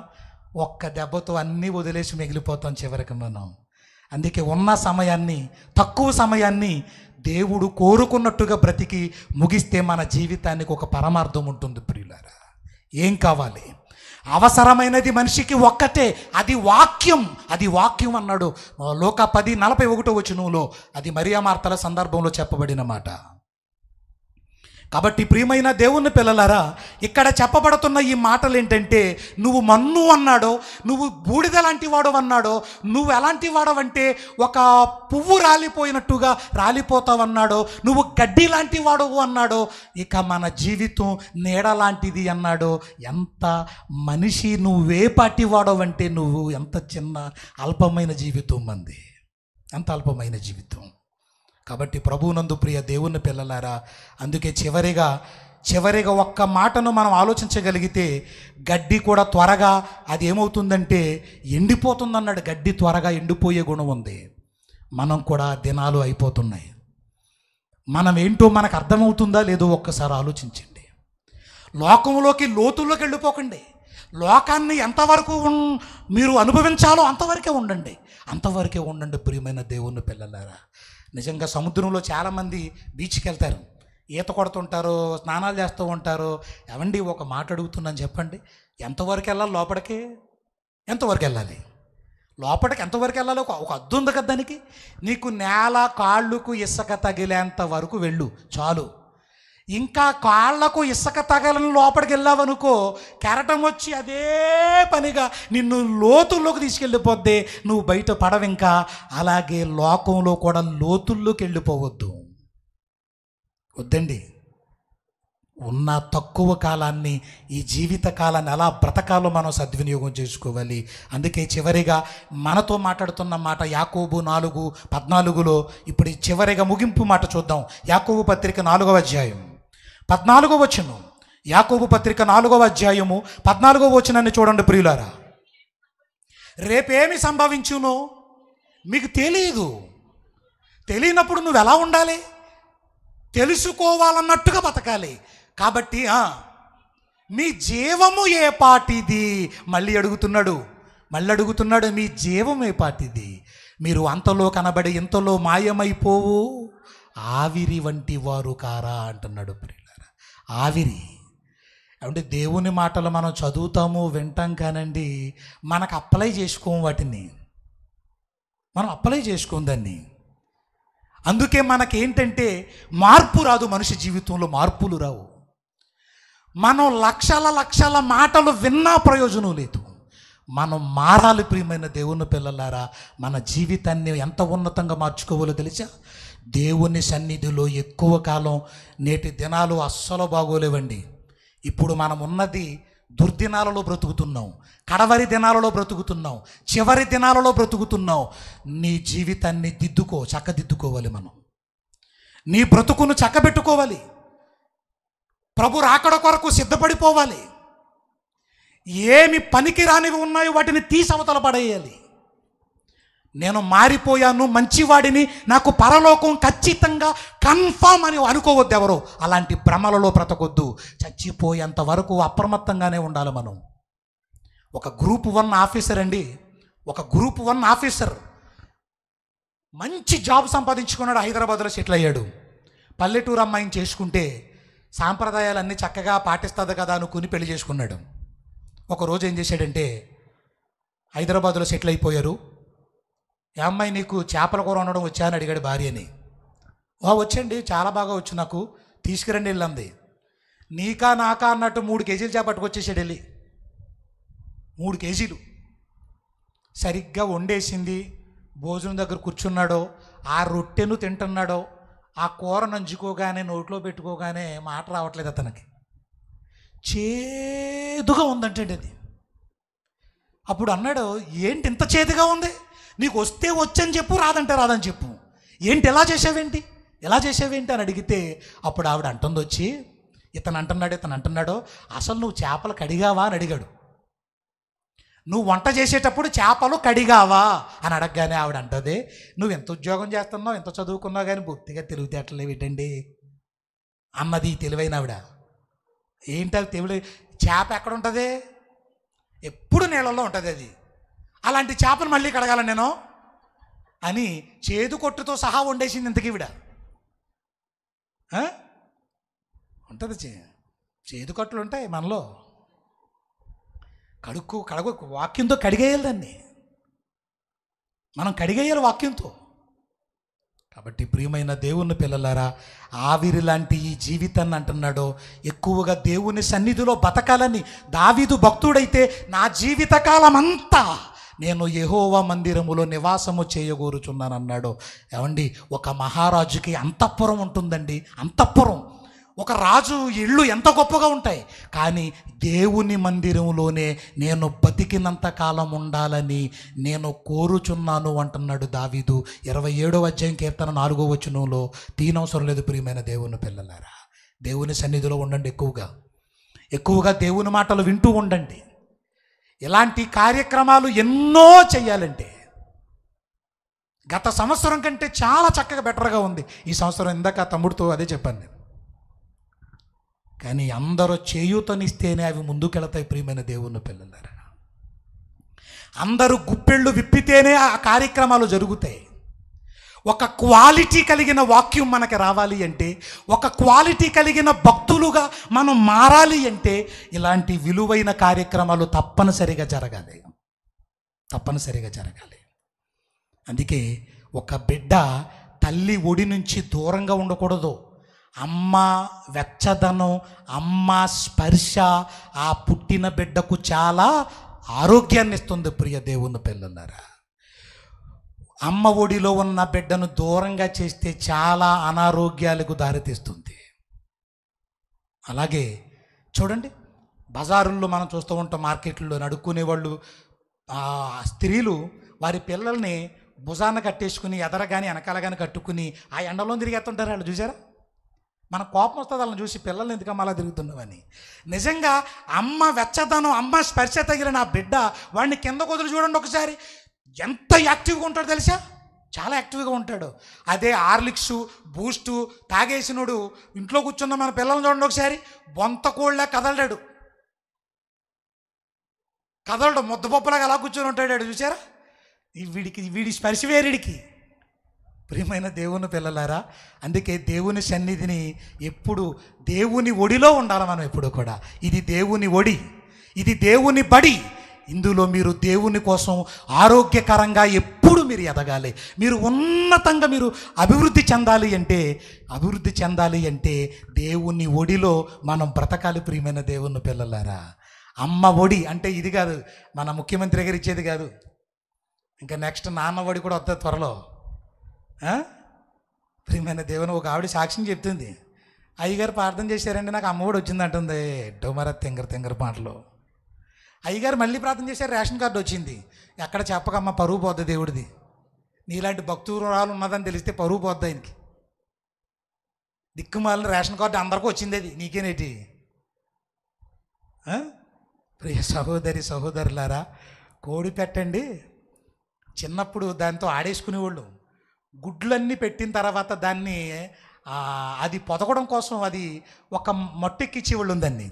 ఒక్క దెబ్బతో అన్నీ వదిలేసి మిగిలిపోతాం చివరికి మనం. అందుకే ఉన్న సమయాన్ని, తక్కువ సమయాన్ని దేవుడు కోరుకున్నట్టుగా బ్రతికి ముగిస్తే మన జీవితానికి ఒక పరమార్థం ఉంటుంది. ప్రియులారా, ఏం కావాలి? అవసరమైనది మనిషికి ఒక్కటే, అది వాక్యం. అది వాక్యం అన్నాడు లోకా 10:41 అది మరియా మార్తల సందర్భంలో చెప్పబడిన మాట. కాబట్టి ప్రియమైన దేవుని పిల్లలారా, ఇక్కడ చెప్పబడుతున్న ఈ మాటలు ఏంటంటే, నువ్వు మన్ను అన్నాడో, నువ్వు బూడిద లాంటి వాడు అన్నాడో, నువ్వు ఎలాంటి వాడవంటే ఒక పువ్వు రాలిపోయినట్టుగా రాలిపోతావన్నాడో, నువ్వు గడ్డి లాంటి వాడవు అన్నాడో, ఇక మన జీవితం నీడ లాంటిది అన్నాడో. ఎంత మనిషి నువ్వే పాటి వాడవంటే నువ్వు ఎంత చిన్న అల్పమైన జీవితం మంది, ఎంత అల్పమైన జీవితం. కాబట్టి ప్రభువునందు ప్రియ దేవుని పిల్లలారా, అందుకే చివరిగా ఒక్క మాటను మనం ఆలోచించగలిగితే, గడ్డి కూడా త్వరగా అది ఏమవుతుందంటే ఎండిపోతుందన్నాడు. గడ్డి త్వరగా ఎండిపోయే గుణం ఉంది. మనం కూడా దినాలు అయిపోతున్నాయి. మనం ఏంటో మనకు అర్థమవుతుందా లేదో ఒక్కసారి ఆలోచించండి. లోకంలోకి లోతుల్లోకి వెళ్ళిపోకండి. లోకాన్ని ఎంతవరకు మీరు అనుభవించాలో అంతవరకే ఉండండి. అంతవరకే ఉండండి ప్రియమైన దేవుని పిల్లలారా. నిజంగా సముద్రంలో చాలామంది బీచ్కి వెళ్తారు, ఈత కొడుతుంటారు, స్నానాలు చేస్తూ ఉంటారు. ఏమండి, ఒక మాట అడుగుతున్నాను చెప్పండి, ఎంతవరకు వెళ్ళాలి లోపలికి? ఎంతవరకు వెళ్ళాలి లోపలికి? ఎంతవరకు వెళ్ళాలి? ఒక అద్దు ఉంది కదా దానికి. నీకు నేల కాళ్ళకు ఇసుక తగిలేంత వరకు వెళ్ళు చాలు. ఇంకా కాళ్లకు ఇసుక తగలని లోపలికి వెళ్ళావనుకో, కెరటం వచ్చి అదే పనిగా నిన్ను లోతుల్లోకి తీసుకెళ్ళిపోద్ది, నువ్వు బయట పడవు. ఇంకా అలాగే లోకంలో కూడా లోతుల్లోకి వెళ్ళిపోవద్దు. వద్దండి. ఉన్న తక్కువ కాలాన్ని, ఈ జీవిత కాలాన్ని ఎలా బ్రతకాలో మనం సద్వినియోగం చేసుకోవాలి. అందుకే చివరిగా మనతో మాట్లాడుతున్న మాట యాకోబు 4:14లో ఇప్పుడు చివరిగా ముగింపు మాట చూద్దాం. యాకోబు పత్రిక 4వ అధ్యాయం 14వ వచనం. యాకోబు పత్రిక 4వ అధ్యాయము 14వ వచనాన్ని చూడండి ప్రియులారా. రేపేమి సంభవించునో మీకు తెలియదు. తెలియనప్పుడు నువ్వు ఎలా ఉండాలి? తెలుసుకోవాలన్నట్టుగా బతకాలి. కాబట్టి మీ జీవము ఏ పాటిది? మళ్ళీ అడుగుతున్నాడు మీ జీవం ఏ పాటిది? మీరు అంతలో కనబడి ఇంతలో మాయమైపోవు ఆవిరి వంటి వారు కారా అంటున్నాడు ప్రియులారా. ఆవిరి అంటే దేవుని మాటలు మనం చదువుతాము, వింటాం, కానండి మనకు అప్లై చేసుకోము. వాటిని మనం అప్లై చేసుకోందాన్ని. అందుకే మనకేంటంటే మార్పు రాదు. మనిషి జీవితంలో మార్పులు రావు. మనం లక్షల మాటలు విన్నా ప్రయోజనం లేదు. మనం మారాలి. ప్రియమైన దేవుని పిల్లలారా, మన జీవితాన్ని ఎంత ఉన్నతంగా మార్చుకోవాలో తెలుసా? దేవుని సన్నిధిలో ఎక్కువ కాలం. నేటి దినాలు అస్సలు బాగోలేవండి. ఇప్పుడు మనం ఉన్నది దుర్దినాలలో బ్రతుకుతున్నాం, కడవరి దినాలలో బ్రతుకుతున్నాం, చివరి దినాలలో బ్రతుకుతున్నాం. నీ జీవితాన్ని చక్కదిద్దుకోవాలి. మనం నీ బ్రతుకును చక్కబెట్టుకోవాలి. ప్రభు రాకడ కొరకు సిద్ధపడిపోవాలి. ఏమి పనికి రానివి ఉన్నాయో వాటిని తీసి అవతల పడేయాలి. నేను మారిపోయాను, మంచివాడిని, నాకు పరలోకం ఖచ్చితంగా కన్ఫామ్ అని అనుకోవద్దు ఎవరో. అలాంటి భ్రమలలో బ్రతకొద్దు. చచ్చిపోయేంత వరకు అప్రమత్తంగానే ఉండాలి మనం. ఒక గ్రూప్ 1 ఆఫీసర్ అండి, ఒక గ్రూప్ 1 ఆఫీసర్ మంచి జాబ్ సంపాదించుకున్నాడు, హైదరాబాద్లో సెటిల్ అయ్యాడు. పల్లెటూరు అమ్మాయిని చేసుకుంటే సాంప్రదాయాలన్నీ చక్కగా పాటిస్తుంది కదా అనుకుని పెళ్లి చేసుకున్నాడు. ఒకరోజు ఏం చేశాడంటే, హైదరాబాద్లో సెటిల్ అయిపోయారు. ఏ అమ్మాయి నీకు చేపల కూర వండడం వచ్చా అని అడిగాడు భార్యని. వచ్చండి, చాలా బాగా వచ్చు నాకు, తీసుకురండి వెళ్ళంది. నీకా నాకా అన్నట్టు 3 కేజీలు చేప పట్టుకొచ్చేసాడు. వెళ్ళి 3 కేజీలు సరిగ్గా వండేసింది. భోజనం దగ్గర కూర్చున్నాడో, ఆ రొట్టెను తింటున్నాడో, ఆ కూర నంచుకోగానే నోట్లో పెట్టుకోగానే మాట రావట్లేదు అతనికి. చేదుగా ఉందంటే అది. అప్పుడు అన్నాడు, ఏంటి ఇంత చేదుగా ఉంది? నీకు వస్తే వచ్చని చెప్పు, రాదంటే రాదని చెప్పు. ఏంటి ఎలా చేసావేంటి అని అడిగితే అప్పుడు ఆవిడ అంటుంది వచ్చి, ఇతను అంటున్నాడో, అసలు నువ్వు చేపలు కడిగావా అని అడిగాడు. నువ్వు వంట చేసేటప్పుడు చేపలు కడిగావా అని అడగగానే ఆవిడ అంటది, నువ్వు ఎంత ఉద్యోగం చేస్తున్నావు, ఎంత చదువుకున్నావు కానీ బొత్తిగా తెలివితేటలేవు ఏంటండి అన్నది తెలివైన ఆవిడ. ఏంటది తెలివి? చేప ఎక్కడ ఉంటుంది? ఎప్పుడు నీళ్ళల్లో ఉంటుంది అది. అలాంటి చేపను మళ్ళీ కడగాల నేను అని చేదు కొట్టుతో సహా వండేసింది ఇంతకీ ఈవిడ. ఉంటుంది, చేదు కొట్టులు ఉంటాయి మనలో. కడుగు వాక్యంతో కడిగేయాలి దాన్ని. మనం కడిగేయాలి వాక్యంతో. కాబట్టి ప్రియమైన దేవుని పిల్లలారా, ఆవిరి లాంటి ఈ జీవితాన్ని అంటున్నాడో ఎక్కువగా దేవుని సన్నిధిలో బతకాలని. దావీదు భక్తుడైతే నా జీవితకాలం అంతా నేను యెహోవా మందిరములో నివాసము చేయగోరుచున్నానన్నాడు. ఏమండి, ఒక మహారాజుకి అంతఃపురం ఉంటుందండి. అంతఃపురం, ఒక రాజు ఇళ్ళు ఎంత గొప్పగా ఉంటాయి, కానీ దేవుని మందిరంలోనే నేను బతికినంత కాలం ఉండాలని నేను కోరుచున్నాను అంటున్నాడు దావీదు. 27వ అధ్యాయం కీర్తన 4వ వచనంలో. తీనవసరం లేదు ప్రియమైన దేవుని పిల్లలారా. దేవుని సన్నిధిలో ఉండండి. ఎక్కువగా దేవుని మాటలు వింటూ ఉండండి. ఇలాంటి కార్యక్రమాలు ఎన్నో చేయాలంటే గత సంవత్సరం కంటే చాలా చక్కగా బెటర్గా ఉంది ఈ సంవత్సరం. ఇందాక తమ్ముడితో అదే చెప్పాను నేను. కానీ అందరూ చేయూతనిస్తేనే అవి ముందుకెళతాయి ప్రియమైన దేవుని పిల్లలారా. అందరూ గుప్పెళ్ళు విప్పితేనే ఆ కార్యక్రమాలు జరుగుతాయి. ఒక క్వాలిటీ కలిగిన వాక్యం మనకి రావాలి అంటే, ఒక క్వాలిటీ కలిగిన భక్తులుగా మనం మారాలి అంటే ఇలాంటి విలువైన కార్యక్రమాలు తప్పనిసరిగా జరగాలి. అందుకే ఒక బిడ్డ తల్లి ఒడి నుంచి దూరంగా ఉండకూడదు. అమ్మ వెచ్చదనం, అమ్మ స్పర్శ ఆ పుట్టిన బిడ్డకు చాలా ఆరోగ్యాన్ని ఇస్తుంది. ప్రియ దేవుని పిల్లలారా, అమ్మ ఒడిలో ఉన్న బిడ్డను దూరంగా చేస్తే చాలా అనారోగ్యాలకు దారితీస్తుంది. అలాగే చూడండి, బజారుల్లో మనం చూస్తూ ఉంటాం, మార్కెట్లో నడుక్కునే వాళ్ళు స్త్రీలు వారి పిల్లల్ని భుజాన కట్టేసుకుని ఎదర కానీ వెనకాల కానీ కట్టుకుని ఆ ఎండలో తిరిగేస్తుంటారు. వాళ్ళు చూసారా? మన కోపం వస్తుంది వాళ్ళని చూసి, పిల్లల్ని ఎందుకమ్మా అలా తిరుగుతున్నామని. నిజంగా అమ్మ వెచ్చదనం, అమ్మ స్పర్శ తగిలిన ఆ బిడ్డ వాడిని కింద కుదురు చూడండి ఒకసారి, ఎంత యాక్టివ్గా ఉంటాడో తెలుసా? చాలా యాక్టివ్గా ఉంటాడు. అదే హార్లిక్స్ బూస్టు తాగేసినోడు ఇంట్లో కూర్చున్న మన పిల్లల్ని చూడండి ఒకసారి, బొంత కోళ్ళ కదలడాడు, ముద్దపప్పులాగా అలా కూర్చొని ఉంటాడు. చూసారా? వీడి స్పర్శ వేరుడికి. ప్రియమైన దేవుని పిల్లలారా, అందుకే దేవుని సన్నిధిని ఎప్పుడు దేవుని ఒడిలో ఉండాలి మనం ఎప్పుడు కూడా. ఇది దేవుని ఒడి, ఇది దేవుని బడి. ఇందులో మీరు దేవుని కోసం ఆరోగ్యకరంగా ఎప్పుడు మీరు ఎదగాలి. మీరు ఉన్నతంగా మీరు అభివృద్ధి చెందాలి అంటే దేవుని ఒడిలో మనం బ్రతకాలి. ప్రియమైన దేవుని పిల్లలారా, అమ్మ ఒడి అంటే ఇది కాదు, మన ముఖ్యమంత్రి గారు ఇచ్చేది కాదు. ఇంకా నెక్స్ట్ నాన్న ఒడి కూడా వస్తుంది త్వరలో. ప్రియమైన దేవుని ఒక ఆవిడ సాక్ష్యం చెప్తుంది, అయ్యగారు ప్రార్థన చేశారండి, నాకు అమ్మఒడి వచ్చింది అంటుంది. డోమర తింగర మాటలు. అయ్యగారు మళ్ళీ ప్రార్థన చేశారు, రేషన్ కార్డు వచ్చింది. ఎక్కడ చెప్పకమ్మ, పరువు పోద్ది దేవుడిది. నీలాంటి భక్తురాలు ఉన్నదని తెలిస్తే పరువు పోద్ది ఆయనకి. దిక్కుమాలిన రేషన్ కార్డు అందరికీ వచ్చింది, అది నీకేనేటి? ప్రియ సహోదరులారా, కోడి పెట్టండి, చిన్నప్పుడు దాంతో ఆడేసుకునేవాళ్ళు. గుడ్లన్నీ పెట్టిన తర్వాత దాన్ని అది పొదగడం కోసం అది ఒక మొట్టెక్కిచ్చేవాళ్ళు ఉందండి,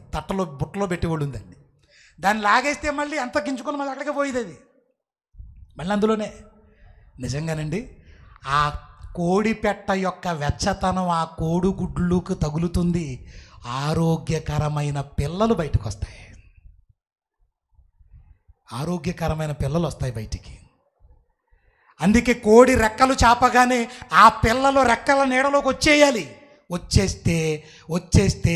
బుట్టలో పెట్టేవాళ్ళు ఉందండి. దాన్ని లాగేస్తే మళ్ళీ అంత గింజుకొని మళ్ళీ అక్కడికే పోయేది అది, మళ్ళీ అందులోనే. నిజంగానండి, ఆ కోడి పెట్ట యొక్క వెచ్చతనం ఆ కోడిగుడ్లకు తగులుతుంది, ఆరోగ్యకరమైన పిల్లలు బయటకు వస్తాయి. ఆరోగ్యకరమైన పిల్లలు వస్తాయి బయటికి. అందుకే కోడి రెక్కలు చాపగానే ఆ పిల్లలు రెక్కల నీడలోకి వచ్చేస్తే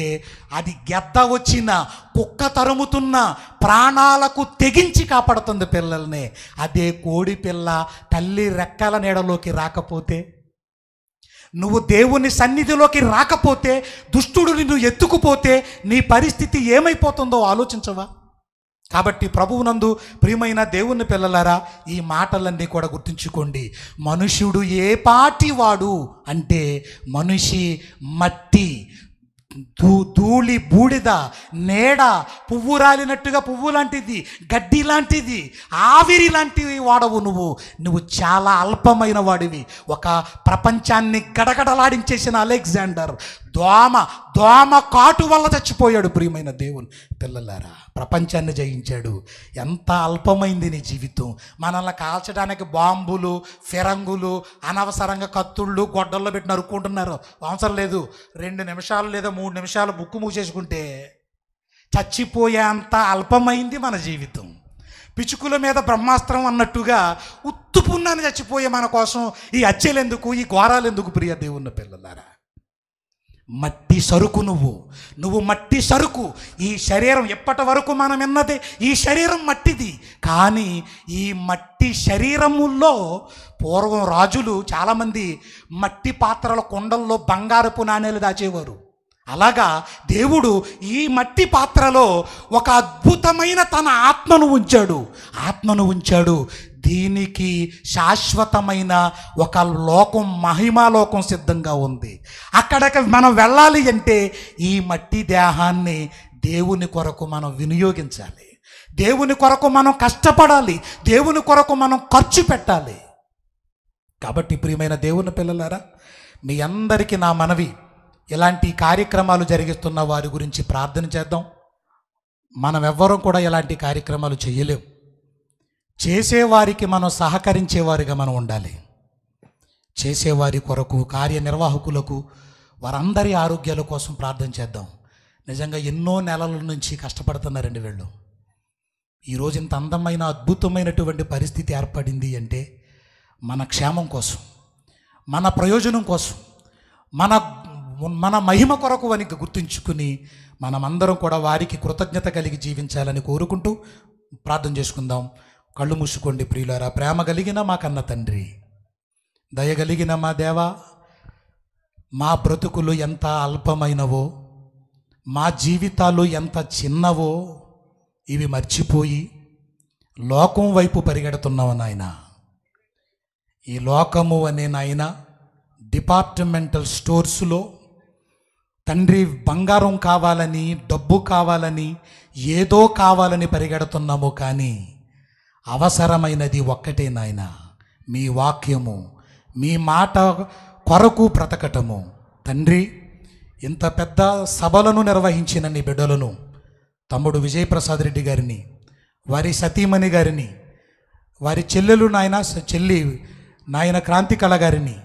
అది గెద్ద వచ్చిన, కుక్క తరుముతున్న, ప్రాణాలకు తెగించి కాపాడుతుంది పిల్లల్ని. అదే కోడి పిల్ల తల్లి రెక్కల నీడలోకి రాకపోతే, నువ్వు దేవుని సన్నిధిలోకి రాకపోతే, దుష్టుడు నిన్ను ఎత్తుకుపోతే నీ పరిస్థితి ఏమైపోతుందో ఆలోచించవా? కాబట్టి ప్రభువునందు ప్రియమైన దేవుని పిల్లలారా, ఈ మాటలన్నీ కూడా గుర్తుంచుకోండి. మనుష్యుడు ఏ పాటివాడు అంటే మనిషి మట్టి, ధూళి, బూడిద, నీడ, పువ్వు రాలినట్టుగా పువ్వు లాంటిది, గడ్డి లాంటిది, ఆవిరి లాంటివి వాడవు నువ్వు చాలా అల్పమైన వాడివి. ఒక ప్రపంచాన్ని గడగడలాడించేసిన అలెగ్జాండర్ దోమ కాటు వల్ల చచ్చిపోయాడు. ప్రియమైన దేవుని పిల్లలారా, ప్రపంచాన్ని జయించాడు. ఎంత అల్పమైంది నీ జీవితం. మనల్ని కాల్చడానికి బాంబులు, ఫిరంగులు, అనవసరంగా కత్తుళ్ళు గొడ్డల్లో పెట్టి నరుక్కుంటున్నారు. అవసరం లేదు, 2 నిమిషాలు లేదా 3 నిమిషాలు బుక్కు మూసేసుకుంటే చచ్చిపోయేంత అల్పమైంది మన జీవితం. పిచుకుల మీద బ్రహ్మాస్త్రం అన్నట్టుగా ఉత్తుపున్నాను చచ్చిపోయే మన కోసం ఈ హత్యలెందుకు, ఈ ఘోరాలెందుకు? ప్రియ దేవుని పిల్లలారా, మట్టి సరుకు, నువ్వు మట్టి సరుకు. ఈ శరీరం ఎప్పటి వరకు మనం విన్నది, ఈ శరీరం మట్టిది. కానీ ఈ మట్టి శరీరముల్లో పూర్వం రాజులు చాలామంది మట్టి పాత్రల కుండల్లో బంగారపు నాణేలు దాచేవారు. అలాగా దేవుడు ఈ మట్టి పాత్రలో ఒక అద్భుతమైన తన ఆత్మను ఉంచాడు. దీనికి శాశ్వతమైన ఒక లోకం, మహిమాలోకం సిద్ధంగా ఉంది. అక్కడికి మనం వెళ్ళాలి అంటే ఈ మట్టి దేహాన్ని దేవుని కొరకు మనం వినియోగించాలి, దేవుని కొరకు మనం కష్టపడాలి, దేవుని కొరకు మనం ఖర్చు పెట్టాలి. కాబట్టి ప్రియమైన దేవుని పిల్లలారా, మీ అందరికీ నా మనవి, ఇలాంటి కార్యక్రమాలు జరిగిస్తున్న వారి గురించి ప్రార్థన చేద్దాం. మనం ఎవ్వరం కూడా ఇలాంటి కార్యక్రమాలు చేయలేం. చేసేవారికి మనం సహకరించేవారిగా మనం ఉండాలి. చేసేవారి కొరకు, కార్యనిర్వాహకులకు, వారందరి ఆరోగ్యాల కోసం ప్రార్థన చేద్దాం. నిజంగా ఎన్నో నెలల నుంచి కష్టపడుతున్నారండి వీళ్ళు. ఈరోజు ఇంత అందమైన అద్భుతమైనటువంటి పరిస్థితి ఏర్పడింది అంటే మన క్షేమం కోసం, మన ప్రయోజనం కోసం, మన మన మహిమ కొరకు అని గుర్తుంచుకుని మనమందరం కూడా వారికి కృతజ్ఞత కలిగి జీవించాలని కోరుకుంటూ ప్రార్థన చేసుకుందాం. కళ్ళు మూసుకోండి ప్రియులారా. ప్రేమ కలిగిన మా కన్న తండ్రి, దయగలిగిన మా దేవా, మా బ్రతుకులు ఎంత అల్పమైనవో, మా జీవితాలు ఎంత చిన్నవో ఇవి మర్చిపోయి లోకం వైపు పరిగెడుతున్నావు నాయన. ఈ లోకము అనే నాయన డిపార్ట్మెంటల్ స్టోర్స్లో తండ్రి బంగారం కావాలని, డబ్బు కావాలని, ఏదో కావాలని పరిగెడుతున్నాము. కానీ అవసరమైనది ఒక్కటే నాయన, మీ వాక్యము, మీ మాట కొరకు బ్రతకటము. తండ్రి, ఇంత పెద్ద సభలను నిర్వహించిన నీ బిడ్డలను, తమ్ముడు విజయప్రసాద్ రెడ్డి గారిని, వారి సతీమణి గారిని, వారి చెల్లెలు చెల్లి నాయన క్రాంతికళ గారిని,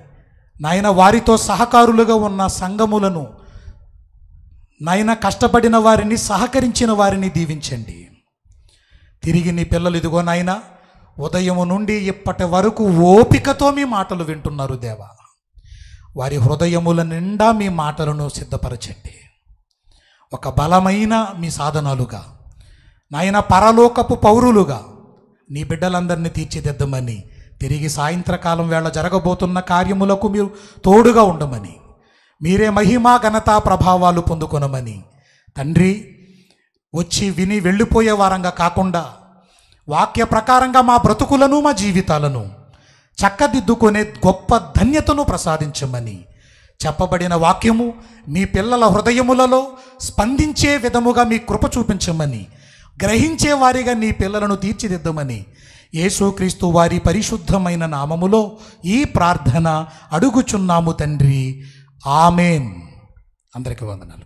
నాయన వారితో సహకారులుగా ఉన్న సంఘములను, నాయన కష్టపడిన వారిని, సహకరించిన వారిని దీవించండి. తిరిగి నీ పిల్లలు ఇదిగో నాయన ఉదయం నుండి ఇప్పటి వరకు ఓపికతో మీ మాటలు వింటున్నారు దేవా. వారి హృదయముల నిండా మీ మాటలను సిద్ధపరచండి. ఒక బలమైన మీ సాధనాలుగా నాయన, పరలోకపు పౌరులుగా నీ బిడ్డలందరినీ తీర్చిదిద్దమని, తిరిగి సాయంత్రకాలం వేళ జరగబోతున్న కార్యములకు మీరు తోడుగా ఉండమని, మీరే మహిమా ఘనతా ప్రభావాలు పొందుకొనమని తండ్రి, వచ్చి విని వెళ్ళిపోయే వారంగా కాకుండా వాక్య ప్రకారంగా మా బ్రతుకులను, మా జీవితాలను చక్కదిద్దుకునే గొప్ప ధన్యతను ప్రసాదించమని, చెప్పబడిన వాక్యము మీ పిల్లల హృదయములలో స్పందించే విధముగా మీ కృప చూపించమని, గ్రహించే వారిగా నీ పిల్లలను తీర్చిదిద్దమని యేసుక్రీస్తు వారి పరిశుద్ధమైన నామములో ఈ ప్రార్థన అడుగుచున్నాము తండ్రి. ఆమేన్. అందరికీ వందనాలు.